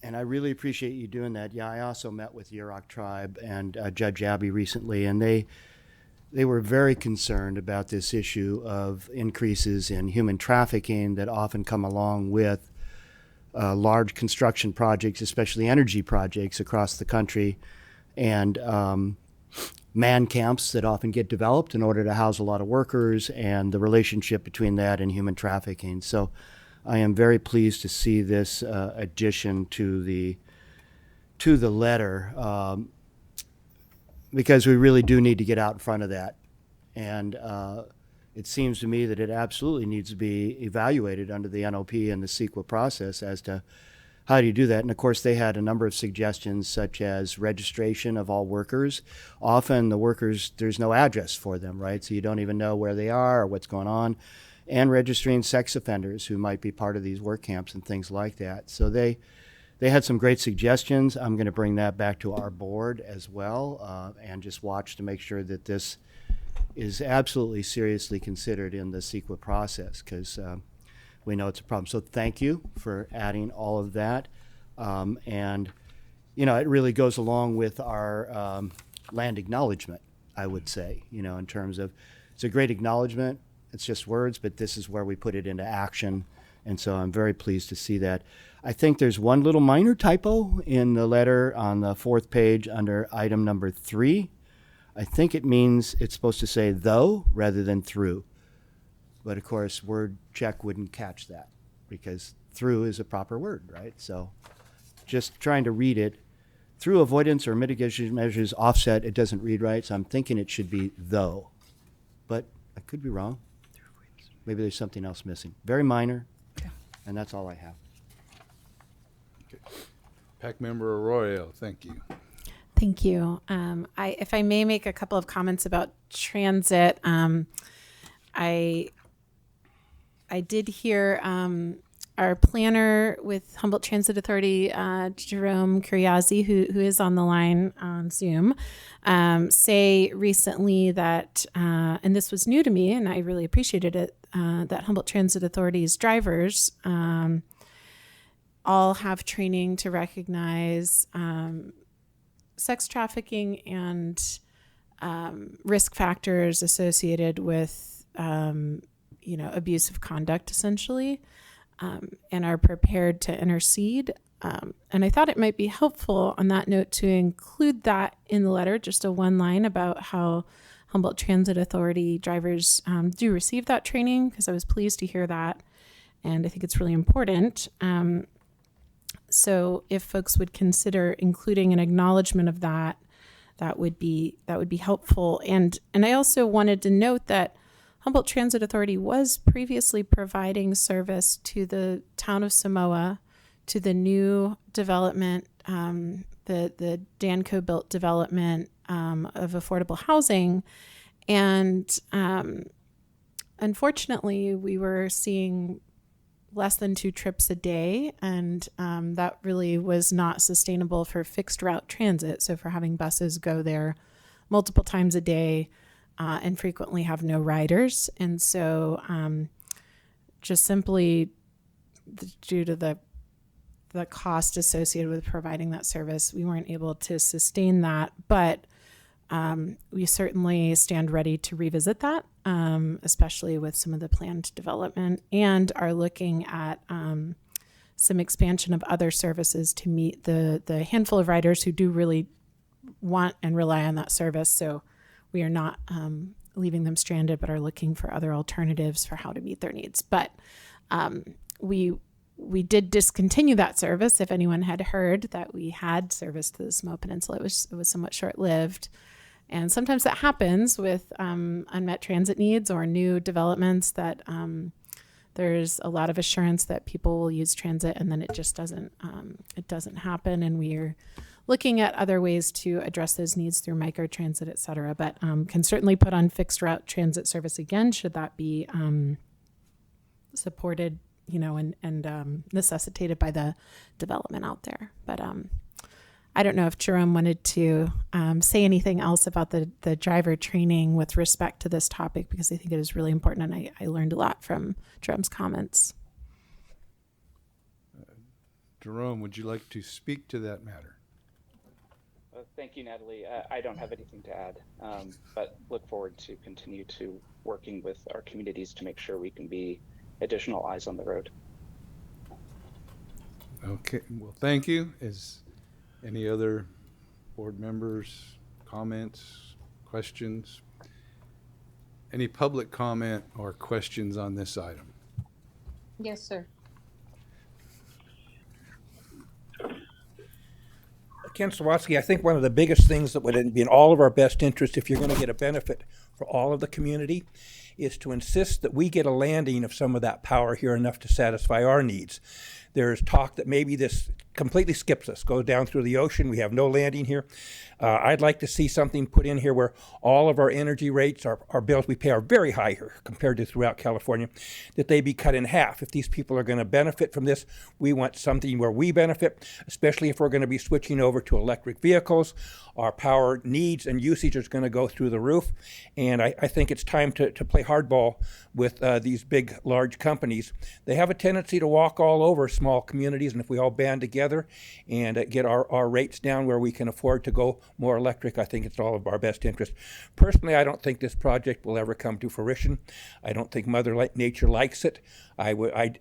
I really appreciate you doing that. Yeah, I also met with the Yurok tribe and Judge Abbey recently, and they were very concerned about this issue of increases in human trafficking that often come along with large construction projects, especially energy projects across the country, and man camps that often get developed in order to house a lot of workers, and the relationship between that and human trafficking. So I am very pleased to see this addition to the letter, because we really do need to get out in front of that. And it seems to me that it absolutely needs to be evaluated under the NOP and the CEQA process as to how do you do that? And of course, they had a number of suggestions, such as registration of all workers. Often the workers, there's no address for them, right? So you don't even know where they are or what's going on. And registering sex offenders who might be part of these work camps and things like that. So they they had some great suggestions. I'm going to bring that back to our board as well, and just watch to make sure that this is absolutely seriously considered in the CEQA process, because we know it's a problem. So thank you for adding all of that. And, you know, it really goes along with our land acknowledgement, I would say, you know, in terms of, it's a great acknowledgement. It's just words, but this is where we put it into action. And so I'm very pleased to see that. I think there's one little minor typo in the letter on the 4th page under item number 3. I think it means it's supposed to say though rather than through. But of course, word check wouldn't catch that because through is a proper word, right? So just trying to read it. Through avoidance or mitigation measures offset, it doesn't read right. So I'm thinking it should be though. But I could be wrong. Maybe there's something else missing. Very minor. And that's all I have. PAC Member Arroyo, thank you. Thank you. If I may make a couple of comments about transit, I did hear our planner with Humboldt Transit Authority, Jerome Curiazzi, who is on the line on Zoom, say recently that, and this was new to me, and I really appreciated it, that Humboldt Transit Authority's drivers all have training to recognize sex trafficking and risk factors associated with, abusive conduct, essentially, and are prepared to intercede. And I thought it might be helpful on that note to include that in the letter, just a one line about how Humboldt Transit Authority drivers do receive that training, because I was pleased to hear that, and I think it's really important. So if folks would consider including an acknowledgement of that, that would be helpful. And I also wanted to note that Humboldt Transit Authority was previously providing service to the town of Samoa, to the new development, the Danco built development of affordable housing. And unfortunately, we were seeing less than 2 trips a day, and that really was not sustainable for fixed route transit. So for having buses go there multiple times a day and frequently have no riders. And so just simply due to the cost associated with providing that service, we weren't able to sustain that. But we certainly stand ready to revisit that, especially with some of the planned development, and are looking at some expansion of other services to meet the handful of riders who do really want and rely on that service. So we are not leaving them stranded, but are looking for other alternatives for how to meet their needs. But we did discontinue that service. If anyone had heard that we had service to the Samoa Peninsula, it was somewhat short-lived. And sometimes that happens with unmet transit needs or new developments, that there's a lot of assurance that people will use transit, and then it just doesn't happen. And we are looking at other ways to address those needs through microtransit, et cetera. But can certainly put on fixed route transit service again, should that be supported, and necessitated by the development out there. But I don't know if Jerome wanted to say anything else about the driver training with respect to this topic, because I think it is really important, and I learned a lot from Jerome's comments. Jerome, would you like to speak to that matter? Thank you, Natalie. I don't have anything to add, but look forward to continue to working with our communities to make sure we can be additional eyes on the road. Okay, well, thank you. Is any other board members, comments, questions? Any public comment or questions on this item? Yes, sir. Ken Sawatsky, I think one of the biggest things that would be in all of our best interest, if you're going to get a benefit for all of the community, is to insist that we get a landing of some of that power here enough to satisfy our needs. There's talk that maybe this completely skips us, goes down through the ocean. We have no landing here. I'd like to see something put in here where all of our energy rates, our bills we pay are very high here compared to throughout California, that they be cut in half. If these people are going to benefit from this, we want something where we benefit, especially if we're going to be switching over to electric vehicles. Our power needs and usage is going to go through the roof. And I think it's time to play hardball with these big, large companies. They have a tendency to walk all over small communities, and if we all band together and get our rates down where we can afford to go more electric, I think it's all of our best interest. Personally, I don't think this project will ever come to fruition. I don't think Mother Nature likes it. I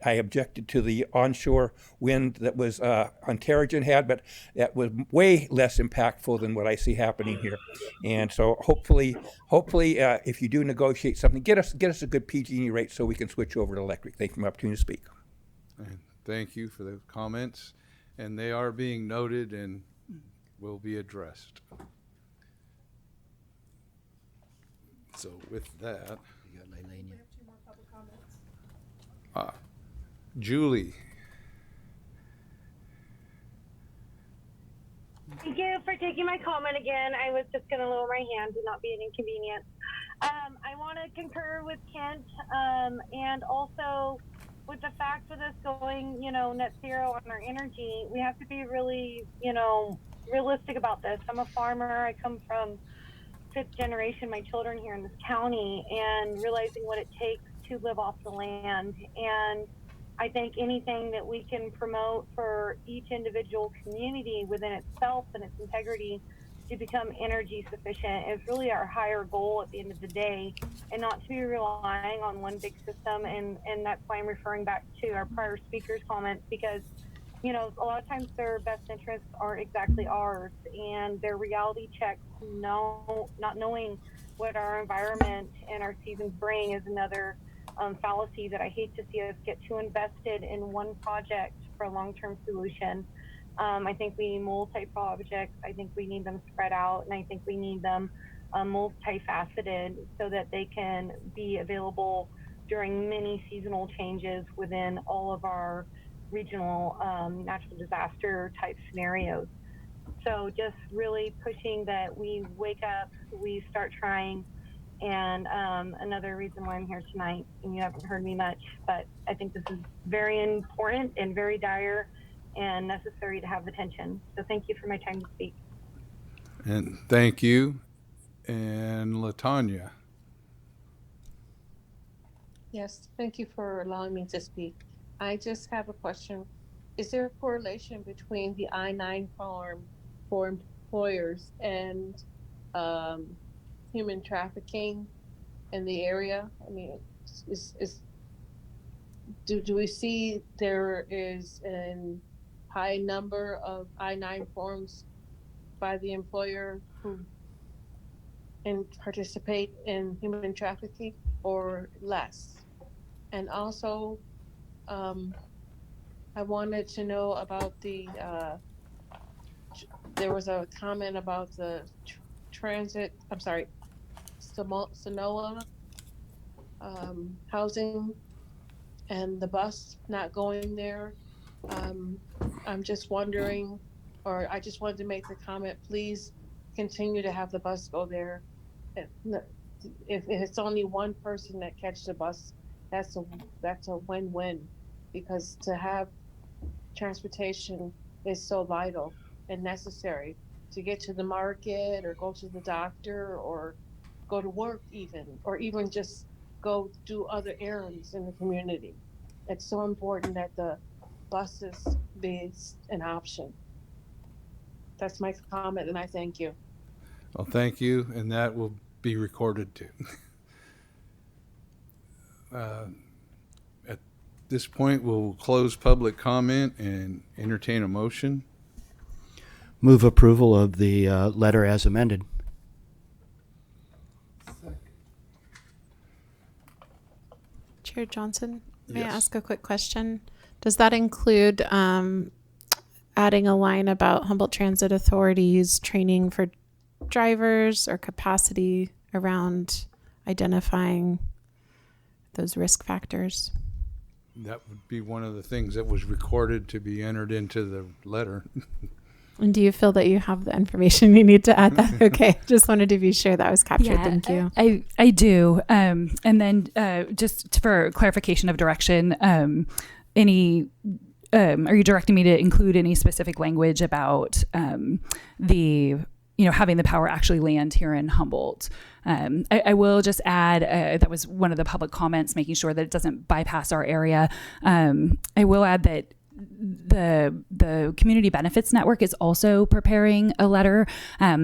objected to the onshore wind that was Ontarian had, but that was way less impactful than what I see happening here. And so hopefully, if you do negotiate something, get us a good PG&E rate so we can switch over to electric. Thank you for my opportunity to speak. And thank you for the comments, and they are being noted and will be addressed. So with that, Julie. Thank you for taking my comment again. I was just going to lower my hand to not be an inconvenience. I want to concur with Kent and also with the fact of us going, net zero on our energy. We have to be really, realistic about this. I'm a farmer. I come from 5th generation, my children here in this county, and realizing what it takes to live off the land. And I think anything that we can promote for each individual community within itself and its integrity to become energy sufficient is really our higher goal at the end of the day, and not to be relying on one big system. And that's why I'm referring back to our prior speaker's comments, because a lot of times their best interests aren't exactly ours, and their reality checks, not knowing what our environment and our seasons bring is another fallacy that I hate to see us get too invested in one project for a long-term solution. I think we need multi-projects. I think we need them spread out, and I think we need them multifaceted so that they can be available during many seasonal changes within all of our regional natural disaster type scenarios. So just really pushing that we wake up, we start trying. And another reason why I'm here tonight, and you haven't heard me much, but I think this is very important and very dire and necessary to have attention. So thank you for my time to speak. And thank you. And LaTanya. Yes, thank you for allowing me to speak. I just have a question. Is there a correlation between the I-9 form for employers and human trafficking in the area? I mean, do we see there is a high number of I-9 forms by the employer who participate in human trafficking, or less? And also, I wanted to know about there was a comment about the Sonoa housing and the bus not going there. I'm just wondering, or I just wanted to make the comment, please continue to have the bus go there. If it's only one person that catches the bus, that's a win-win, because to have transportation is so vital and necessary to get to the market or go to the doctor or go to work or even just go do other errands in the community. It's so important that the buses be an option. That's my comment, and I thank you. Well, thank you, and that will be recorded too. At this point, we'll close public comment and entertain a motion. Move approval of the letter as amended. Chair Johnson, may Yes. I ask a quick question? Does that include adding a line about Humboldt Transit Authority's training for drivers or capacity around identifying those risk factors? that would be one of the things that was recorded to be entered into the letter. And do you feel that you have the information you need to add that? Okay, just wanted to be sure that was captured. Thank you. I do. And then just for clarification of direction, are you directing me to include any specific language about having the power actually land here in Humboldt? I will just add, that was one of the public comments, making sure that it doesn't bypass our area. I will add that the Community Benefits Network is also preparing a letter,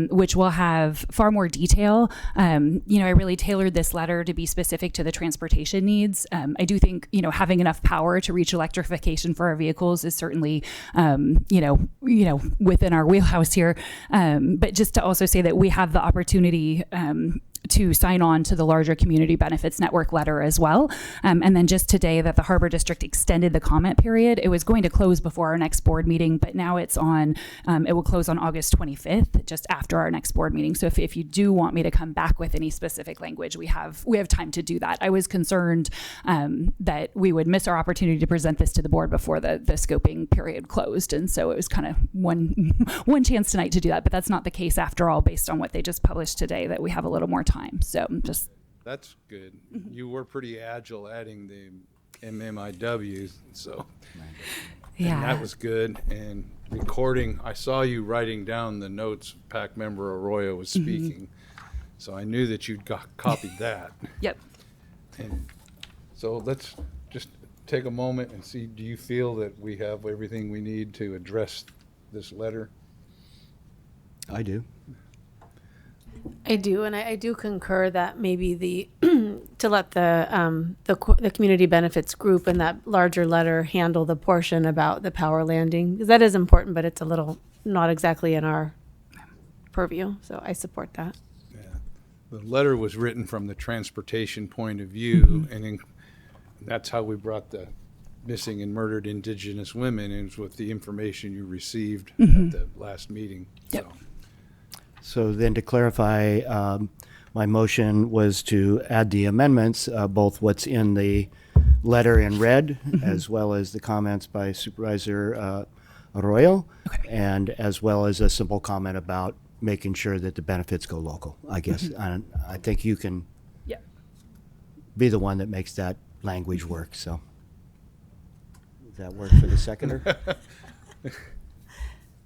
which will have far more detail. I really tailored this letter to be specific to the transportation needs. I do think, having enough power to reach electrification for our vehicles is certainly, within our wheelhouse here. But just to also say that we have the opportunity, to sign on to the larger Community Benefits Network letter as well. And then just today that the Harbor District extended the comment period. It was going to close before our next board meeting, but now it's on, it will close on August 25th, just after our next board meeting. So if you do want me to come back with any specific language, we have time to do that. I was concerned that we would miss our opportunity to present this to the board before the scoping period closed. And so it was kind of one chance tonight to do that, but that's not the case after all, based on what they just published today, that we have a little more time. So just that's good. You were pretty agile adding the MMIWs, so yeah, and that was good. And recording, I saw you writing down the notes PAC member Arroyo was speaking, so I knew that you'd copied that. Yep. And so let's just take a moment and see, do you feel that we have everything we need to address this letter? I do. I do, and I do concur that maybe to let the community benefits group and that larger letter handle the portion about the power landing, because that is important, but it's a little not exactly in our purview. So I support that. Yeah, the letter was written from the transportation point of view, and that's how we brought the missing and murdered Indigenous women, and with the information you received at the last meeting. Yep. So then to clarify, my motion was to add the amendments, both what's in the letter in red, as well as the comments by Supervisor Arroyo, and as well as a simple comment about making sure that the benefits go local, I guess. And I think you can be the one that makes that language work, so. Does that work for the seconder? Does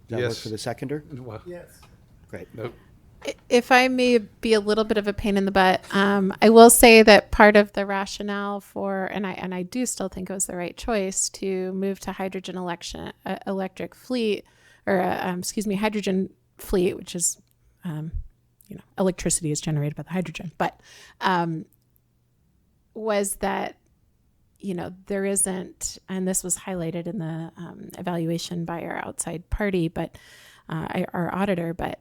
that work for the seconder? Well, yes. Great. Nope. If I may be a little bit of a pain in the butt, I will say that part of the rationale for, and I do still think it was the right choice to move to hydrogen electric fleet, or hydrogen fleet, which is, electricity is generated by the hydrogen, but was that, there isn't, and this was highlighted in the evaluation by our outside party, but our auditor, but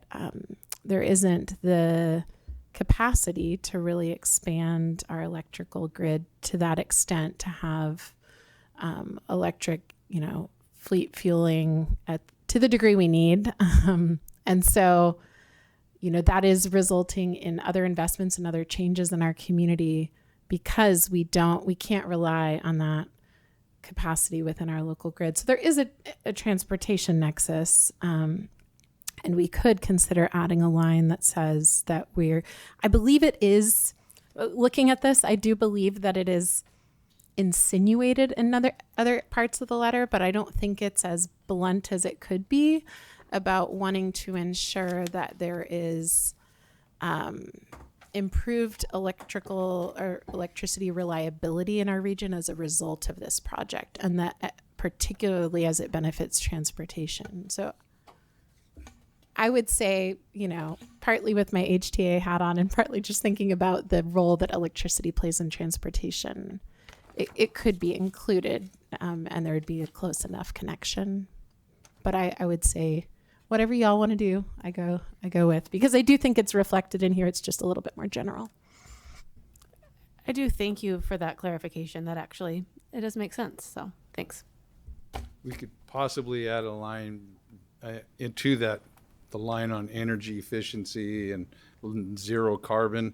there isn't the capacity to really expand our electrical grid to that extent to have electric, fleet fueling to the degree we need. And so, that is resulting in other investments and other changes in our community, because we can't rely on that capacity within our local grid. So there is a transportation nexus, and we could consider adding a line that says that I believe it is, looking at this, I do believe that it is insinuated in other parts of the letter, but I don't think it's as blunt as it could be about wanting to ensure that there is improved electricity reliability in our region as a result of this project, and that particularly as it benefits transportation. So I would say, partly with my HTA hat on and partly just thinking about the role that electricity plays in transportation, it could be included, and there would be a close enough connection. But I would say whatever y'all want to do, I go with, because I do think it's reflected in here. It's just a little bit more general. I do thank you for that clarification. That actually, it does make sense. So thanks. We could possibly add a line into that, the line on energy efficiency and zero carbon,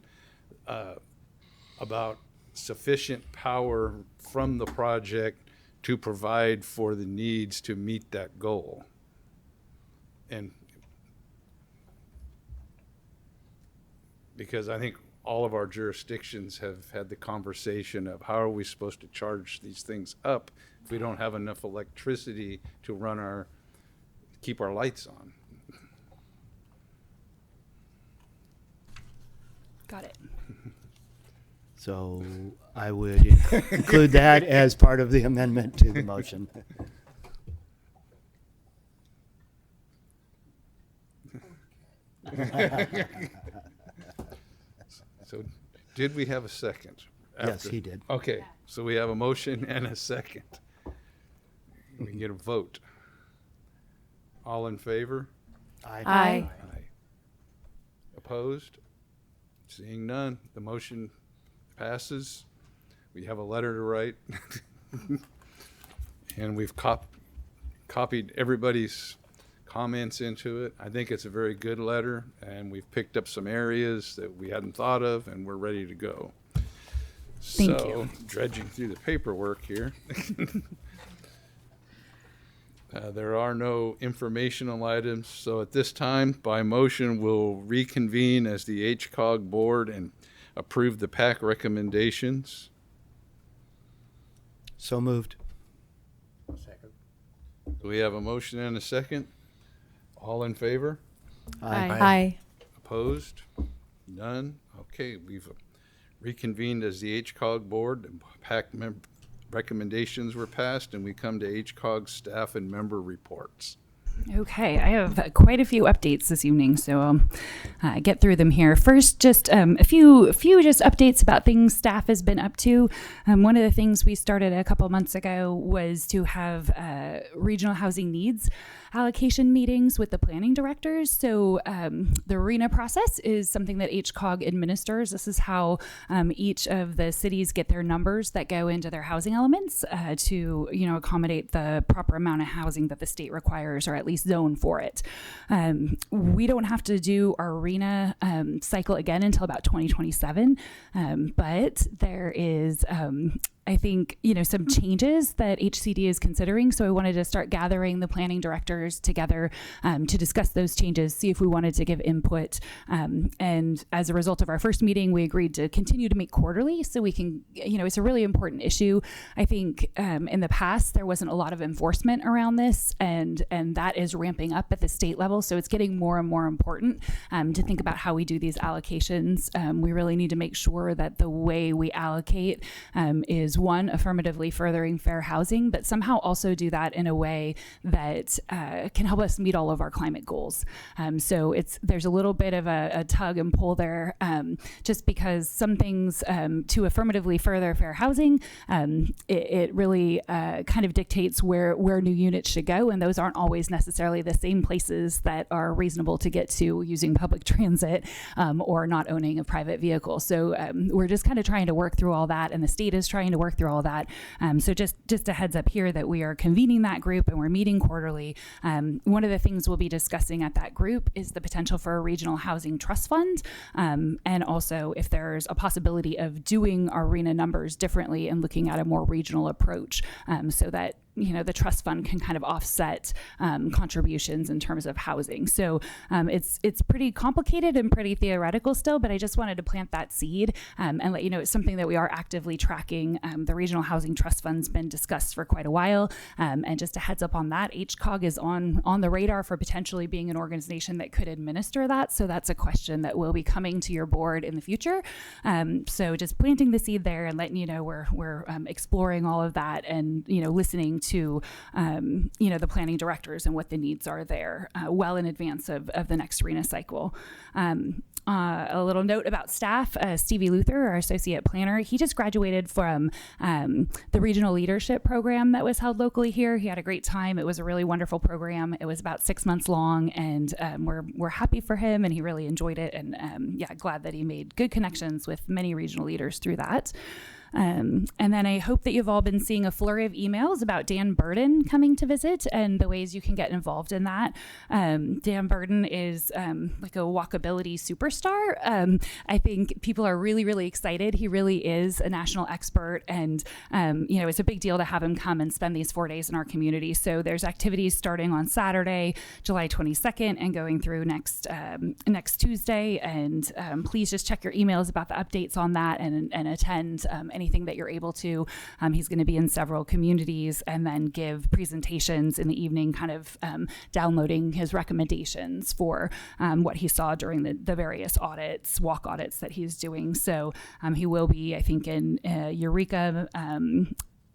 about sufficient power from the project to provide for the needs to meet that goal. And because I think all of our jurisdictions have had the conversation of how are we supposed to charge these things up if we don't have enough electricity to keep our lights on. Got it. So I would include that as part of the amendment to the motion. So did we have a second? Yes, he did. Okay, so we have a motion and a second. We can get a vote. All in favor? Aye. Aye. Aye. Opposed? Seeing none, the motion passes. We have a letter to write. And we've copied everybody's comments into it. I think it's a very good letter, and we've picked up some areas that we hadn't thought of, and we're ready to go. Thank So, you. dredging through the paperwork here. There are no informational items, so at this time, by motion, we'll reconvene as the HCOG board and approve the PAC recommendations. So moved. Second. So we have a motion and a second. All in favor? Aye. Opposed? None? Okay, we've reconvened as the HCOG board. And PAC recommendations were passed, and we come to HCOG staff and member reports. Okay, I have quite a few updates this evening, so I'll get through them here. First, just a few just updates about things staff has been up to. One of the things we started a couple months ago was to have regional housing needs allocation meetings with the planning directors. So the RENA process is something that HCOG administers. This is how each of the cities get their numbers that go into their housing elements to accommodate the proper amount of housing that the state requires, or at least zone for it. We don't have to do our RENA cycle again until about 2027, but there is I think, some changes that HCD is considering. So I wanted to start gathering the planning directors together to discuss those changes, see if we wanted to give input. And as a result of our first meeting, we agreed to continue to meet quarterly so we can, it's a really important issue. I think in the past, there wasn't a lot of enforcement around this, and that is ramping up at the state level. So it's getting more and more important to think about how we do these allocations. We really need to make sure that the way we allocate is one, affirmatively furthering fair housing, but somehow also do that in a way that can help us meet all of our climate goals. So there's a little bit of a tug and pull there, just because some things to affirmatively further fair housing, it really kind of dictates where new units should go, and those aren't always necessarily the same places that are reasonable to get to using public transit or not owning a private vehicle. So we're just kind of trying to work through all that, and the state is trying to work through all that. So just a heads up here that we are convening that group and we're meeting quarterly. One of the things we'll be discussing at that group is the potential for a regional housing trust fund, and also if there's a possibility of doing our RENA numbers differently and looking at a more regional approach, so that the trust fund can kind of offset contributions in terms of housing. So it's pretty complicated and pretty theoretical still, but I just wanted to plant that seed and let you know it's something that we are actively tracking. The Regional Housing Trust Fund's been discussed for quite a while, and just a heads up on that, HCOG is on the radar for potentially being an organization that could administer that. So that's a question that will be coming to your board in the future. So just planting the seed there and letting you know we're exploring all of that and listening to the planning directors and what the needs are there well in advance of the next RENA cycle. A little note about staff, Stevie Luther, our associate planner, he just graduated from the regional leadership program that was held locally here. He had a great time. It was a really wonderful program. It was about 6 months long, and we're happy for him, and he really enjoyed it. And glad that he made good connections with many regional leaders through that. And then I hope that you've all been seeing a flurry of emails about Dan Burden coming to visit and the ways you can get involved in that. Dan Burden is like a walkability superstar. I think people are really, really excited. He really is a national expert, and it's a big deal to have him come and spend these 4 days in our community. So there's activities starting on Saturday, July 22nd, and going through next Tuesday. And please just check your emails about the updates on that and attend anything that you're able to. He's going to be in several communities and then give presentations in the evening, kind of downloading his recommendations for what he saw during the various walk audits that he's doing. So he will be, I think, in Eureka,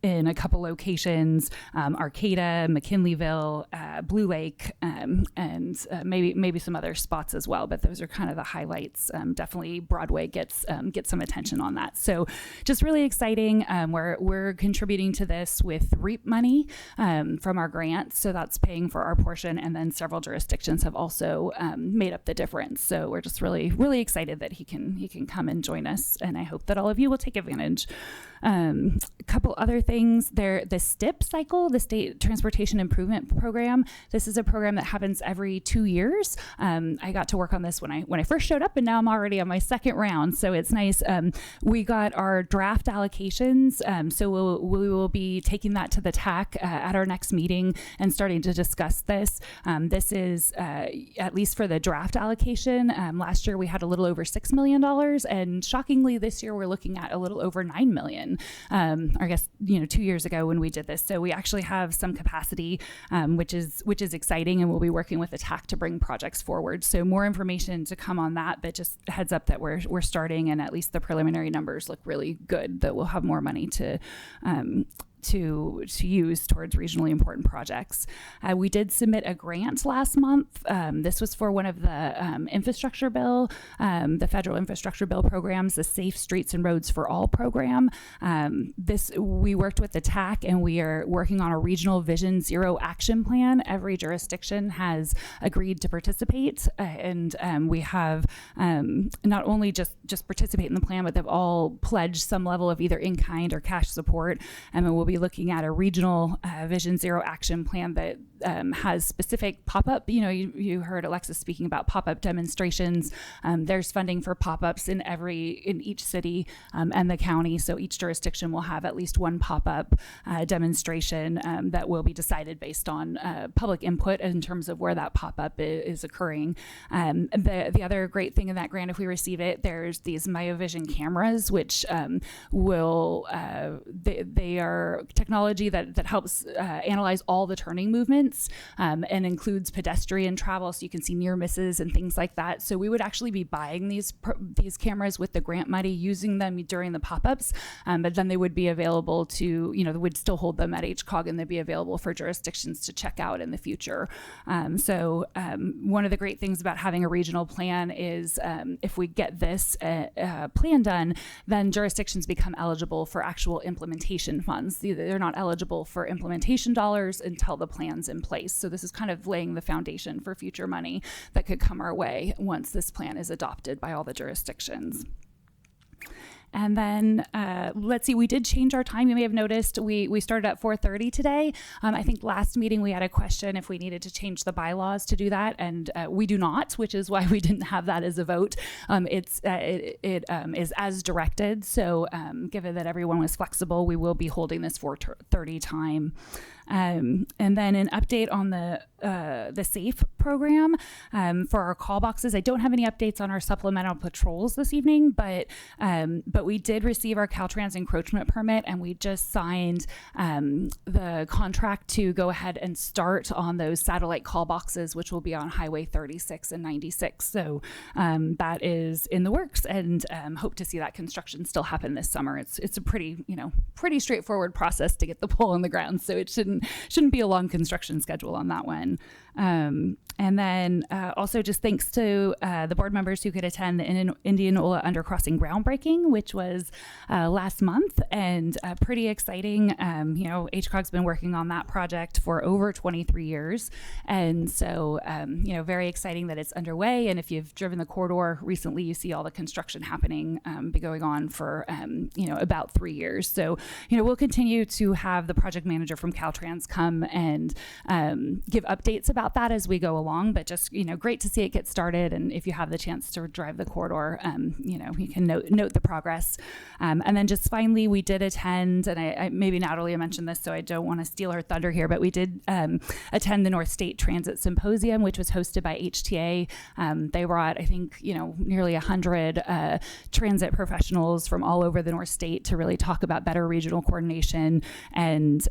in a couple locations, Arcata, McKinleyville, Blue Lake, and maybe some other spots as well. But those are kind of the highlights. Definitely Broadway gets some attention on that. So just really exciting. We're contributing to this with REAP money from our grants. So that's paying for our portion. And then several jurisdictions have also made up the difference. So we're just really, really excited that he can come and join us. And I hope that all of you will take advantage. A couple other things there. The STIP cycle, the State Transportation Improvement Program. This is a program that happens every 2 years. I got to work on this when I first showed up, and now I'm already on my second round. So it's nice. We got our draft allocations. So we will be taking that to the TAC at our next meeting and starting to discuss this. This is at least for the draft allocation. Last year we had a little over $6 million, and shockingly this year we're looking at a little over $9 million. I guess 2 years ago when we did this. So we actually have some capacity, which is exciting, and we'll be working with the TAC to bring projects forward. So more information to come on that, but just heads up that we're starting, and at least the preliminary numbers look really good. That we'll have more money to use towards regionally important projects. We did submit a grant last month. This was for one of the infrastructure bill, the federal infrastructure bill programs, the Safe Streets and Roads for All program. We worked with the TAC, and we are working on a regional Vision Zero action plan. Every jurisdiction has agreed to participate, and we have not only just participate in the plan, but they've all pledged some level of either in-kind or cash support. And we'll be looking at a regional Vision Zero action plan that has specific pop-up. You heard Alexis speaking about pop-up demonstrations. There's funding for pop-ups in each city and the county. So each jurisdiction will have at least one pop-up demonstration that will be decided based on public input in terms of where that pop-up is occurring. The other great thing in that grant, if we receive it, there's these MyoVision cameras, which they are technology that helps analyze all the turning movements and includes pedestrian travel, so you can see near misses and things like that. So we would actually be buying these cameras with the grant money, using them during the pop-ups, but then they would be available to, they would still hold them at HCOG, and they'd be available for jurisdictions to check out in the future. So one of the great things about having a regional plan is if we get this plan done, then jurisdictions become eligible for actual implementation funds. They're not eligible for implementation dollars until the plan's in place. So this is kind of laying the foundation for future money that could come our way once this plan is adopted by all the jurisdictions. And then let's see, we did change our time. You may have noticed we started at 4:30 today. I think last meeting we had a question if we needed to change the bylaws to do that, and we do not, which is why we didn't have that as a vote. It is as directed. So given that everyone was flexible, we will be holding this 4:30 time. And then an update on the SAFE program for our call boxes. I don't have any updates on our supplemental patrols this evening, but we did receive our Caltrans encroachment permit, and we just signed the contract to go ahead and start on those satellite call boxes, which will be on Highway 36 and 96. So that is in the works, and hope to see that construction still happen this summer. It's a pretty straightforward process to get the pole in the ground, so it shouldn't shouldn't be a long construction schedule on that one. And then also just thanks to the board members who could attend the Indianola Undercrossing groundbreaking, which was last month, and pretty exciting. HCOG's been working on that project for over 23 years. And so, very exciting that it's underway. And if you've driven the corridor recently, you see all the construction happening, be going on for, about 3 years. So, we'll continue to have the project manager from Caltrans come and give updates about that as we go along, but just, great to see it get started. And if you have the chance to drive the corridor, you can note the progress. And then just finally, we did attend, and I maybe Natalie mentioned this, so I don't want to steal her thunder here, but we did attend the North State Transit Symposium, which was hosted by HTA. They brought, I think, nearly 100 transit professionals from all over the North State to really talk about better regional coordination and,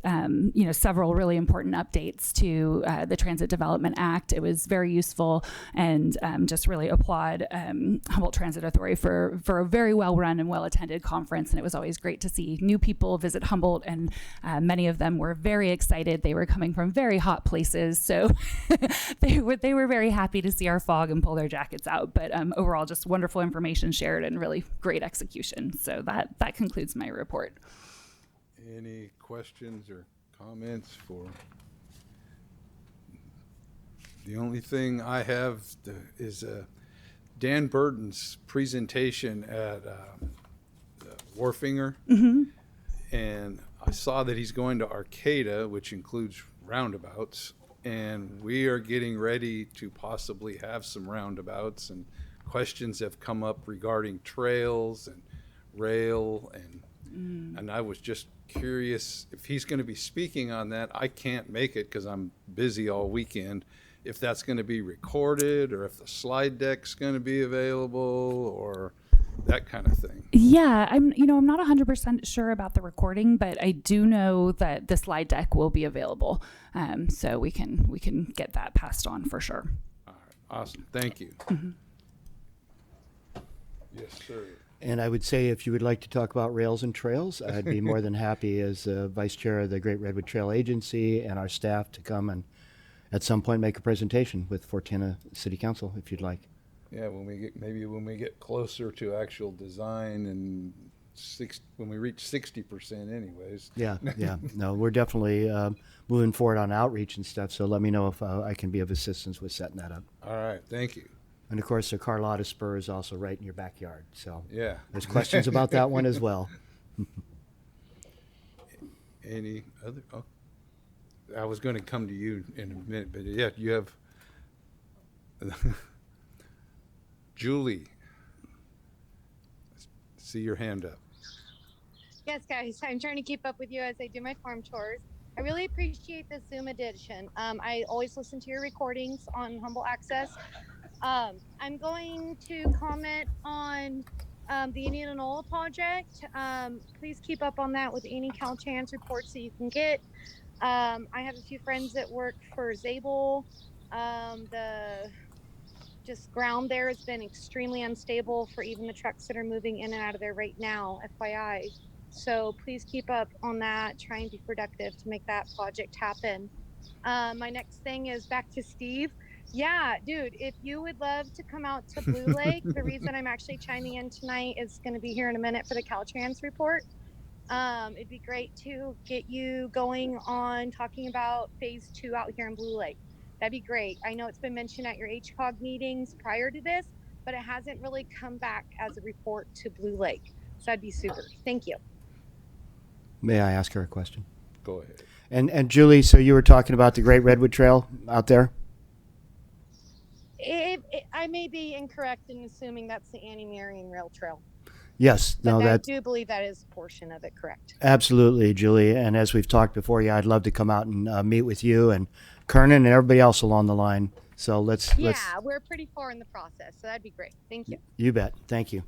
several really important updates to the Transit Development Act. It was very useful, and just really applaud Humboldt Transit Authority for a very well-run and well-attended conference. And it was always great to see new people visit Humboldt, and many of them were very excited. They were coming from very hot places, so they were very happy to see our fog and pull their jackets out. But overall, just wonderful information shared and really great execution. So that concludes my report. Any questions or comments for? The only thing I have is Dan Burton's presentation at Wharfinger. Mm-hmm. And I saw that he's going to Arcata, which includes roundabouts, and we are getting ready to possibly have some roundabouts, and questions have come up regarding trails and rail, and I was just curious if he's going to be speaking on that. I can't make it because I'm busy all weekend. If that's going to be recorded, or if the slide deck's going to be available, or that kind of thing. Yeah, I'm not 100% sure about the recording, but I do know that the slide deck will be available. So we can get that passed on for sure. All right, awesome. Thank you. Mm-hmm. Yes, sir. And I would say if you would like to talk about rails and trails, I'd be more than happy as Vice Chair of the Great Redwood Trail Agency and our staff to come and at some point make a presentation with Fortuna City Council if you'd like. Yeah, when we get closer to actual design and when we reach 60% anyways. Yeah. No, we're definitely moving forward on outreach and stuff, so let me know if I can be of assistance with setting that up. All right, thank you. And of course, the Carlotta Spur is also right in your backyard, so yeah, there's questions about that one as well. Any other? Oh, I was going to come to you in a minute, but yeah, you have Julie. See your hand up. Yes, guys, I'm trying to keep up with you as I do my farm chores. I really appreciate the Zoom edition. I always listen to your recordings on Humboldt Access. I'm going to comment on the Indianola project. Please keep up on that with any Caltrans reports that you can get. I have a few friends that work for Zabel. The ground there has been extremely unstable for even the trucks that are moving in and out of there right now, FYI. So please keep up on that. Try and be productive to make that project happen. My next thing is back to Steve. Yeah, dude, if you would love to come out to Blue Lake, the reason I'm actually chiming in tonight is going to be here in a minute for the Caltrans report. It'd be great to get you going on talking about phase 2 out here in Blue Lake. That'd be great. I know it's been mentioned at your HCOG meetings prior to this, but it hasn't really come back as a report to Blue Lake. So that'd be super. Thank you. May I ask her a question? Go ahead. And Julie, so you were talking about the Great Redwood Trail out there? I may be incorrect in assuming that's the Annie Marion Rail Trail. Yes. But No, I do believe that is a portion of it, correct? Absolutely, Julie. And as we've talked before, yeah, I'd love to come out and meet with you and Kernan and everybody else along the line. So let's. We're pretty far in the process, so that'd be great. Thank you. You bet. Thank you.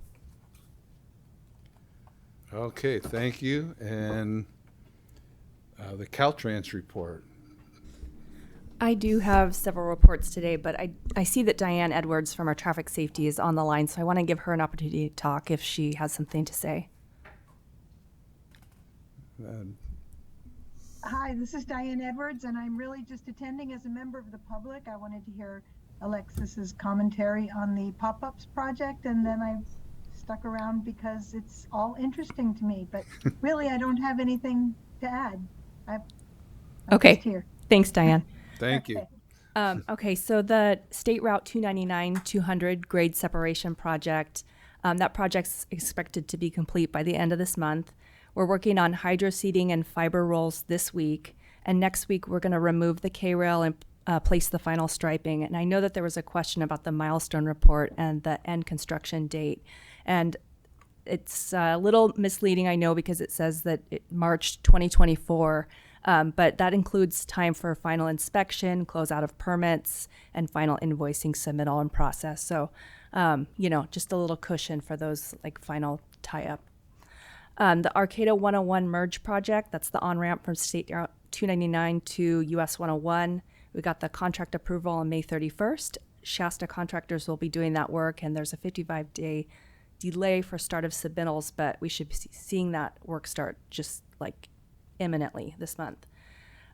Okay, thank you. And the Caltrans report. I do have several reports today, but I see that Diane Edwards from our traffic safety is on the line, so I want to give her an opportunity to talk if she has something to say. Hi, this is Diane Edwards, and I'm really just attending as a member of the public. I wanted to hear Alexis's commentary on the pop-ups project, and then I stuck around because it's all interesting to me. But really, I don't have anything to add. I'm Okay. just here. Thanks, Diane. Thank you. Okay, so the State Route 299 200 grade separation project, that project's expected to be complete by the end of this month. We're working on hydro seeding and fiber rolls this week, and next week we're going to remove the K-rail and place the final striping. And I know that there was a question about the milestone report and the end construction date, and it's a little misleading, I know, because it says that March 2024. But that includes time for final inspection, closeout of permits, and final invoicing submittal and process. So, just a little cushion for those like final tie-up. The Arcata 101 merge project, that's the on-ramp from State Route 299 to US 101. We got the contract approval on May 31st. Shasta contractors will be doing that work, and there's a 55-day delay for start of submittals, but we should be seeing that work start just like imminently this month.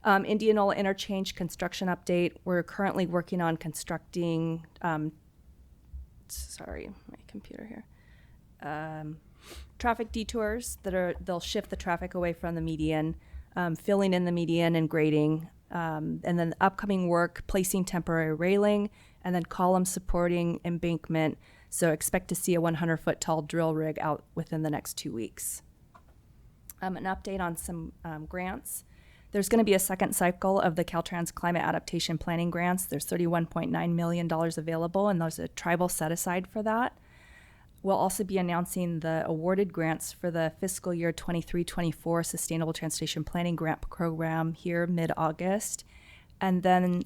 Indianola Interchange construction update. We're currently working on constructing, sorry, my computer here. Traffic detours they'll shift the traffic away from the median, filling in the median and grading, and then upcoming work, placing temporary railing, and then column supporting embankment. So expect to see a 100-foot tall drill rig out within the next 2 weeks. An update on some grants. There's going to be a second cycle of the Caltrans Climate Adaptation Planning grants. There's $31.9 million available, and there's a tribal set-aside for that. We'll also be announcing the awarded grants for the fiscal year 23-24 Sustainable Transportation Planning Grant Program here mid-August. And then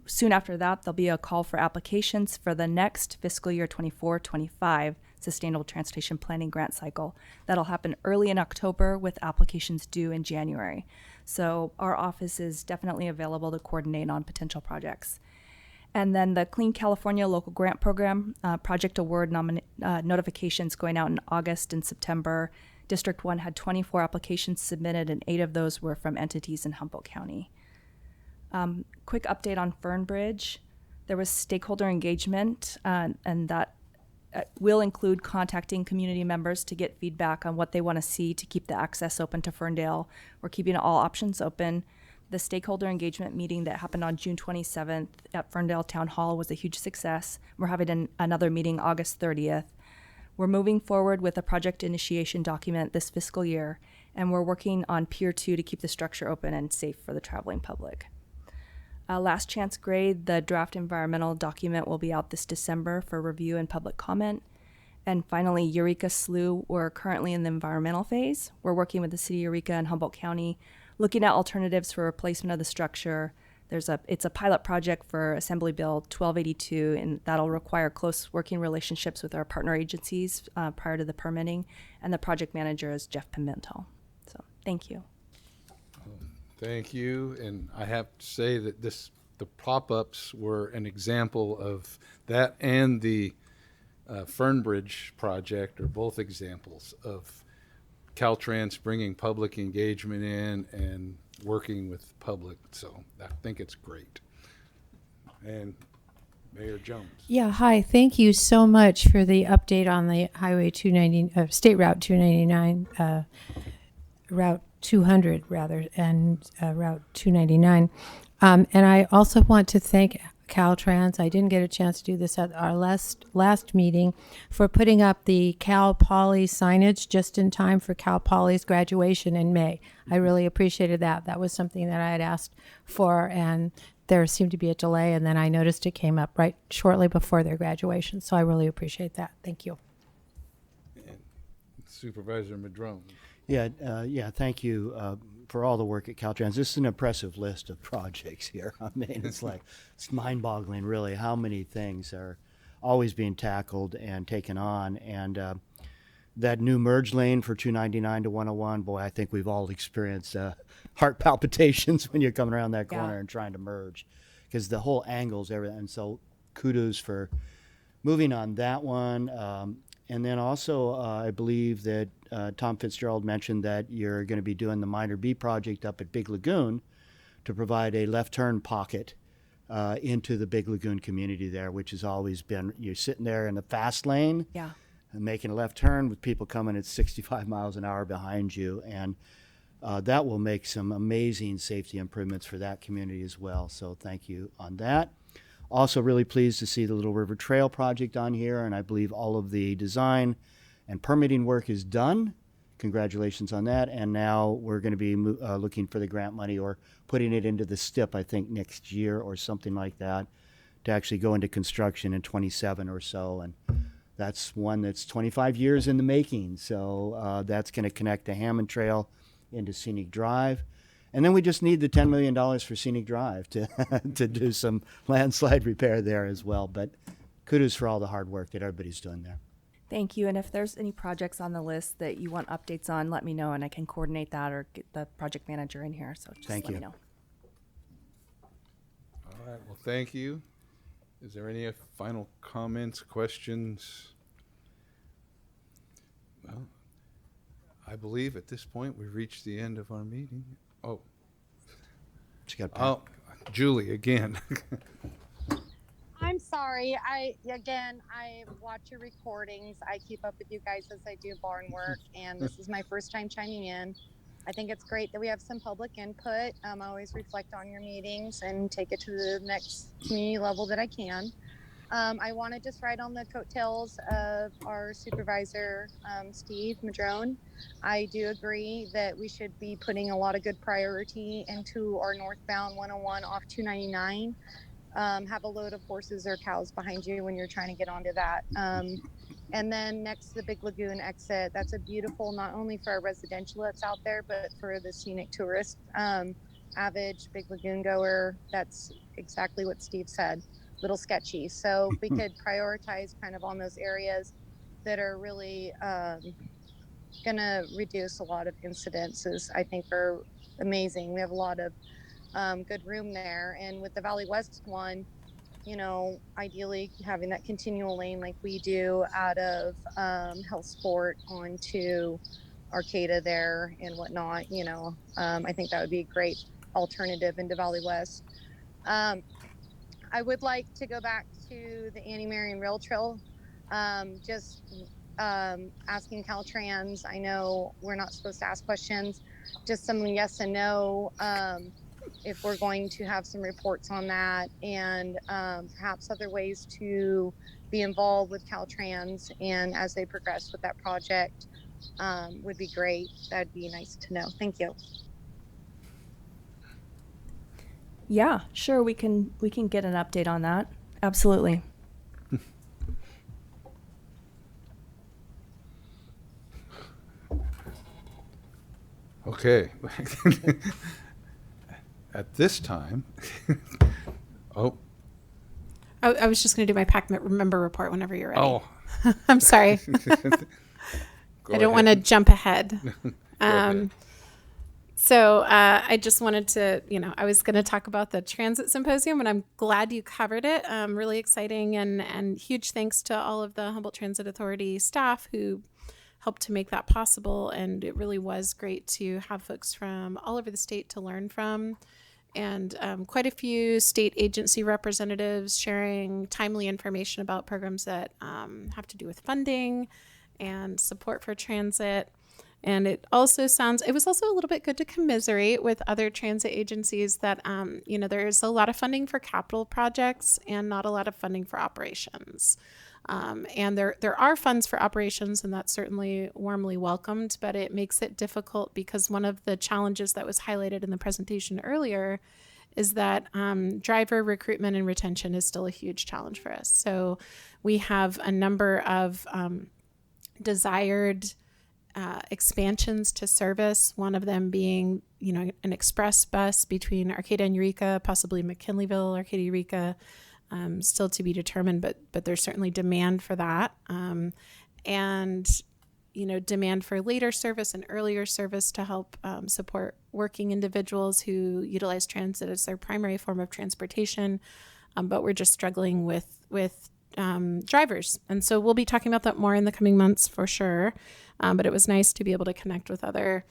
soon after that, there'll be a call for applications for the next fiscal year 24-25 Sustainable Transportation Planning Grant Cycle. That'll happen early in October with applications due in January. So our office is definitely available to coordinate on potential projects. And then the Clean California Local Grant Program, project award notifications going out in August and September. District 1 had 24 applications submitted, and 8 of those were from entities in Humboldt County. Quick update on Fernbridge. There was stakeholder engagement, and that will include contacting community members to get feedback on what they want to see to keep the access open to Ferndale. We're keeping all options open. The stakeholder engagement meeting that happened on June 27th at Ferndale Town Hall was a huge success. We're having another meeting August 30th. We're moving forward with a project initiation document this fiscal year, and we're working on Pier 2 to keep the structure open and safe for the traveling public. Last chance grade, the draft environmental document will be out this December for review and public comment. And finally, Eureka Slough, we're currently in the environmental phase. We're working with the city of Eureka and Humboldt County, looking at alternatives for replacement of the structure. It's a pilot project for Assembly Bill 1282, and that'll require close working relationships with our partner agencies prior to the permitting. And the project manager is Jeff Pimentel. So thank you. Thank you, and I have to say that the pop-ups were an example of that, and the Fernbridge project are both examples of Caltrans bringing public engagement in and working with the public. So I think it's great. And Mayor Jones. Yeah, hi. Thank you so much for the update on the Highway 290, State Route 299, Route 200 rather, and Route 299. And I also want to thank Caltrans. I didn't get a chance to do this at our last meeting, for putting up the Cal Poly signage just in time for Cal Poly's graduation in May. I really appreciated that. That was something that I had asked for, and there seemed to be a delay, and then I noticed it came up right shortly before their graduation. So I really appreciate that. Thank you. And Supervisor Madrone. Yeah, thank you for all the work at Caltrans. This is an impressive list of projects here. I mean, it's mind-boggling, really, how many things are always being tackled and taken on. And that new merge lane for 299 to 101, boy, I think we've all experienced heart palpitations when you're coming around that corner and trying to merge, because the whole angle's everything. And so kudos for moving on that one. And then also, I believe that Tom Fitzgerald mentioned that you're going to be doing the Minor B project up at Big Lagoon to provide a left turn pocket into the Big Lagoon community there, which has always been, you're sitting there in the fast lane Yeah. and making a left turn with people coming at 65 miles an hour behind you. And that will make some amazing safety improvements for that community as well. So thank you on that. Also really pleased to see the Little River Trail project on here, and I believe all of the design and permitting work is done. Congratulations on that. And now we're going to be looking for the grant money or putting it into the STIP, I think, next year or something like that, to actually go into construction in 27 or so. And that's one that's 25 years in the making. So that's going to connect the Hammond Trail into Scenic Drive. And then we just need the $10 million for Scenic Drive to, to do some landslide repair there as well. But kudos for all the hard work that everybody's doing there. Thank you. And if there's any projects on the list that you want updates on, let me know and I can coordinate that or get the project manager in here. So just Thank let you. me know. All right, well, thank you. Is there any final comments, questions? Well, I believe at this point we've reached the end of our meeting. Oh, Julie again. I'm sorry. I watch your recordings. I keep up with you guys as I do barn work, and this is my first time chiming in. I think it's great that we have some public input. I always reflect on your meetings and take it to the next community level that I can. I want to just ride on the coattails of our supervisor, Steve Madrone. I do agree that we should be putting a lot of good priority into our northbound 101 off 299. Have a load of horses or cows behind you when you're trying to get onto that. And then next to the Big Lagoon exit, that's a beautiful, not only for our residential that's out there, but for the scenic tourist, avid Big Lagoon goer. That's exactly what Steve said. Little sketchy. So if we could prioritize kind of on those areas that are really gonna reduce a lot of incidences, I think are amazing. We have a lot of good room there. And with the Valley West one, you know, ideally having that continual lane like we do out of Health Sport onto Arcata there and whatnot, you know, I think that would be a great alternative into Valley West. I would like to go back to the Annie Marion Rail Trail, just asking Caltrans. I know we're not supposed to ask questions, just some yes and no, if we're going to have some reports on that, and perhaps other ways to be involved with Caltrans and as they progress with that project would be great. That'd be nice to know. Thank you. Yeah, sure. We can get an update on that. Absolutely. Okay. At this time, I was just going to do my PAC member report whenever you're ready. Oh. I'm sorry. I don't want to jump ahead. So I just wanted to, I was going to talk about the transit symposium, and I'm glad you covered it. Really exciting, and huge thanks to all of the Humboldt Transit Authority staff who helped to make that possible. And it really was great to have folks from all over the state to learn from, and quite a few state agency representatives sharing timely information about programs that have to do with funding and support for transit. And it was also a little bit good to commiserate with other transit agencies that, there's a lot of funding for capital projects and not a lot of funding for operations. And there are funds for operations, and that's certainly warmly welcomed, but it makes it difficult because one of the challenges that was highlighted in the presentation earlier is that driver recruitment and retention is still a huge challenge for us. So we have a number of desired expansions to service, one of them being, an express bus between Arcata and Eureka, possibly McKinleyville, Arcata, Eureka, still to be determined, but there's certainly demand for that. And, demand for later service and earlier service to help support working individuals who utilize transit as their primary form of transportation. But we're just struggling with drivers. And so we'll be talking about that more in the coming months for sure. But it was nice to be able to connect with other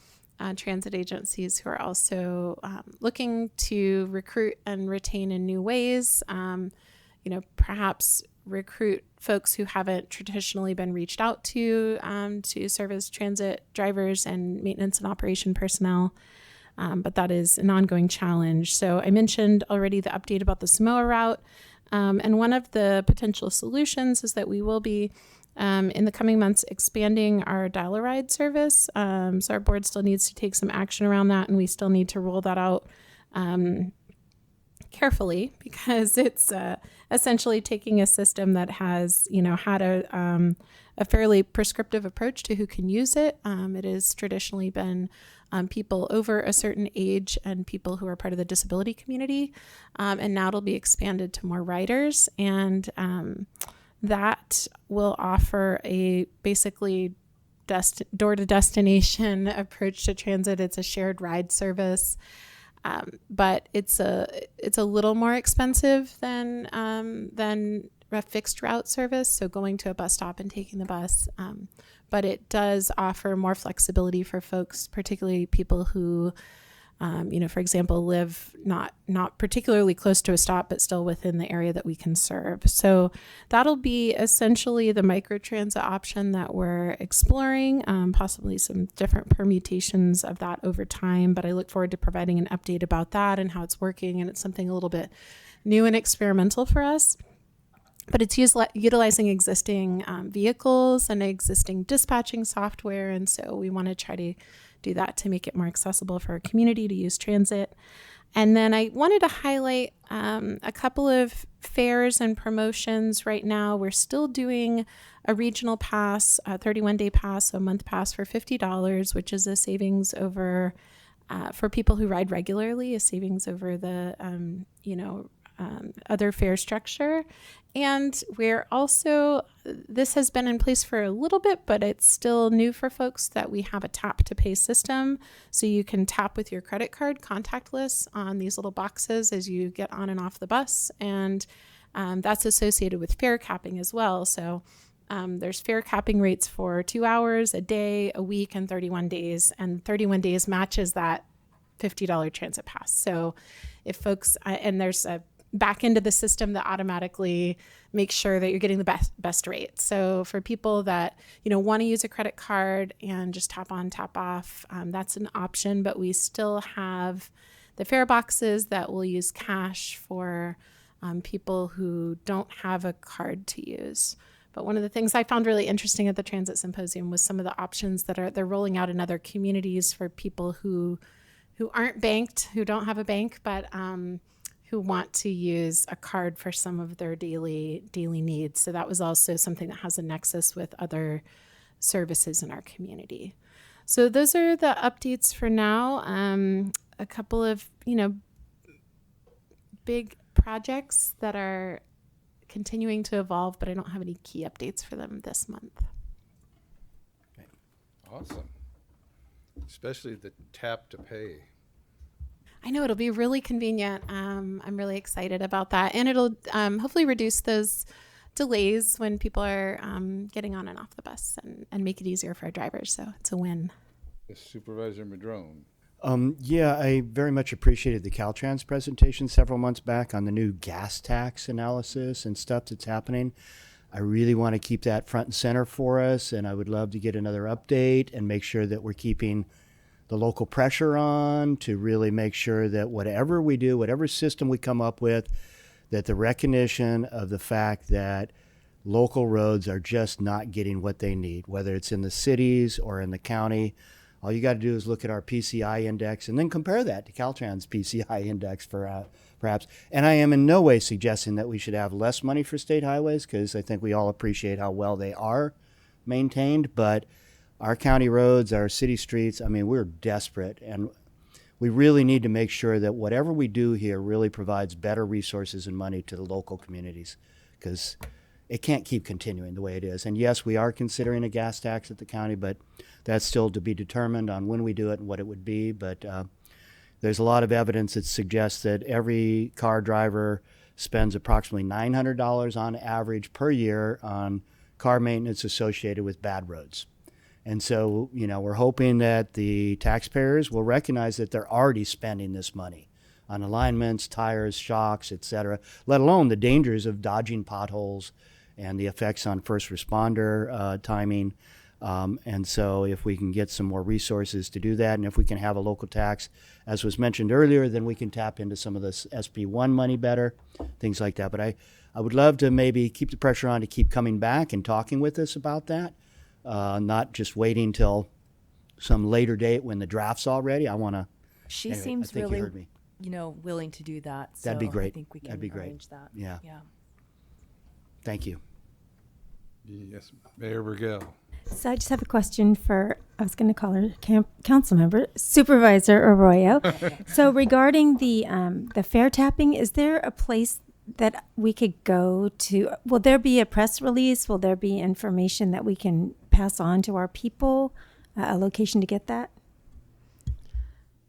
transit agencies who are also looking to recruit and retain in new ways. Perhaps recruit folks who haven't traditionally been reached out to serve as transit drivers and maintenance and operation personnel. But that is an ongoing challenge. So I mentioned already the update about the Samoa route. And one of the potential solutions is that we will be, in the coming months, expanding our dial-a-ride service. So our board still needs to take some action around that, and we still need to roll that out carefully, because it's essentially taking a system that has, had a fairly prescriptive approach to who can use it. It has traditionally been people over a certain age and people who are part of the disability community. And now it'll be expanded to more riders. And that will offer a basically door-to-destination approach to transit. It's a shared ride service. But it's a little more expensive than a fixed route service, so going to a bus stop and taking the bus. But it does offer more flexibility for folks, particularly people who, for example, live not particularly close to a stop, but still within the area that we can serve. So that'll be essentially the microtransit option that we're exploring, possibly some different permutations of that over time. But I look forward to providing an update about that and how it's working. And it's something a little bit new and experimental for us. But it's utilizing existing vehicles and existing dispatching software. And so we want to try to do that to make it more accessible for our community to use transit. And then I wanted to highlight a couple of fairs and promotions right now. We're still doing a regional pass, a 31-day pass, a month pass for $50, which is a savings over, for people who ride regularly, a savings over the, other fare structure. And we're also, this has been in place for a little bit, but it's still new for folks, that we have a tap to pay system. So you can tap with your credit card contactless on these little boxes as you get on and off the bus. And that's associated with fare capping as well. So there's fare capping rates for 2 hours, a day, a week, and 31 days. And 31 days matches that $50 transit pass. So if folks, and there's a back into the system that automatically makes sure that you're getting the best rate. So for people that, want to use a credit card and just tap on, tap off, that's an option, but we still have the fare boxes that will use cash for people who don't have a card to use. But one of the things I found really interesting at the Transit Symposium was some of the options that they're rolling out in other communities for people who aren't banked, who don't have a bank, but who want to use a card for some of their daily needs. So that was also something that has a nexus with other services in our community. So those are the updates for now. A couple of, big projects that are continuing to evolve, but I don't have any key updates for them this month. Awesome. Especially the tap to pay. I know it'll be really convenient. I'm really excited about that. And it'll hopefully reduce those delays when people are getting on and off the bus, and make it easier for our drivers. So it's a win. Supervisor Madrone. Yeah, I very much appreciated the Caltrans presentation several months back on the new gas tax analysis and stuff that's happening. I really want to keep that front and center for us, and I would love to get another update and make sure that we're keeping the local pressure on to really make sure that whatever we do, whatever system we come up with, that the recognition of the fact that local roads are just not getting what they need, whether it's in the cities or in the county. All you got to do is look at our PCI index and then compare that to Caltrans PCI index perhaps. And I am in no way suggesting that we should have less money for state highways, because I think we all appreciate how well they are maintained, but our county roads, our city streets, we're desperate, and we really need to make sure that whatever we do here really provides better resources and money to the local communities, because it can't keep continuing the way it is. And yes, we are considering a gas tax at the county, but that's still to be determined on when we do it and what it would be. But there's a lot of evidence that suggests that every car driver spends approximately $900 on average per year on car maintenance associated with bad roads. And so, we're hoping that the taxpayers will recognize that they're already spending this money on alignments, tires, shocks, etc., let alone the dangers of dodging potholes and the effects on first responder timing. And so if we can get some more resources to do that, and if we can have a local tax, as was mentioned earlier, then we can tap into some of this SB1 money better, things like that. But I would love to maybe keep the pressure on to keep coming back and talking with us about that, not just waiting till some later date when the draft's all ready. I want to. She Anyway, I seems think you really, heard me. willing to do that. So That'd be great. I think we can That'd be great. arrange that. Yeah. Yeah. Thank you. Yes, Mayor Burgell. So I just have a question for, I was going to call her council member, Supervisor Arroyo. So regarding the fair tapping, is there a place that we could go to? Will there be a press release? Will there be information that we can pass on to our people, a location to get that?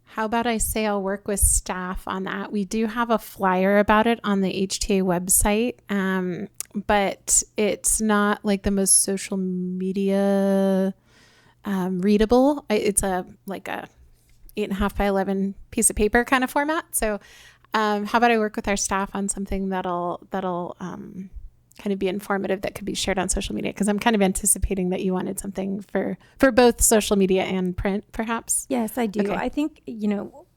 How about I say I'll work with staff on that? We do have a flyer about it on the HTA website, but it's not like the most social media readable. It's a 8.5 by 11 piece of paper kind of format. So how about I work with our staff on something that'll kind of be informative that could be shared on social media? Because I'm kind of anticipating that you wanted something for both social media and print, perhaps. Yes, I do. Okay. I think,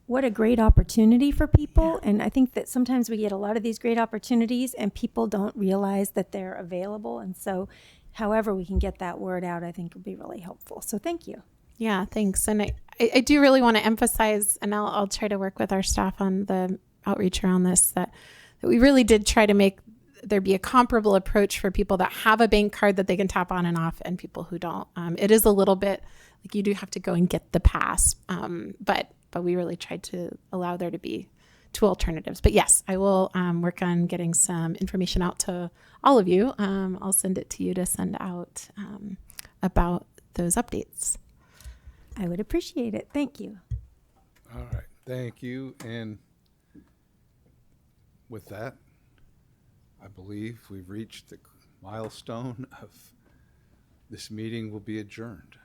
what a great opportunity for people. And I think that sometimes we get a lot of these great opportunities and people don't realize that they're available. And so however we can get that word out, I think would be really helpful. So thank you. Yeah, thanks. And I do really want to emphasize, and I'll try to work with our staff on the outreach around this, that we really did try to make there be a comparable approach for people that have a bank card that they can tap on and off and people who don't. It is a little bit like you do have to go and get the pass, but we really tried to allow there to be two alternatives. But yes, I will work on getting some information out to all of you. I'll send it to you to send out about those updates. I would appreciate it. Thank you. All right, thank you. And with that, I believe we've reached the milestone of this meeting will be adjourned.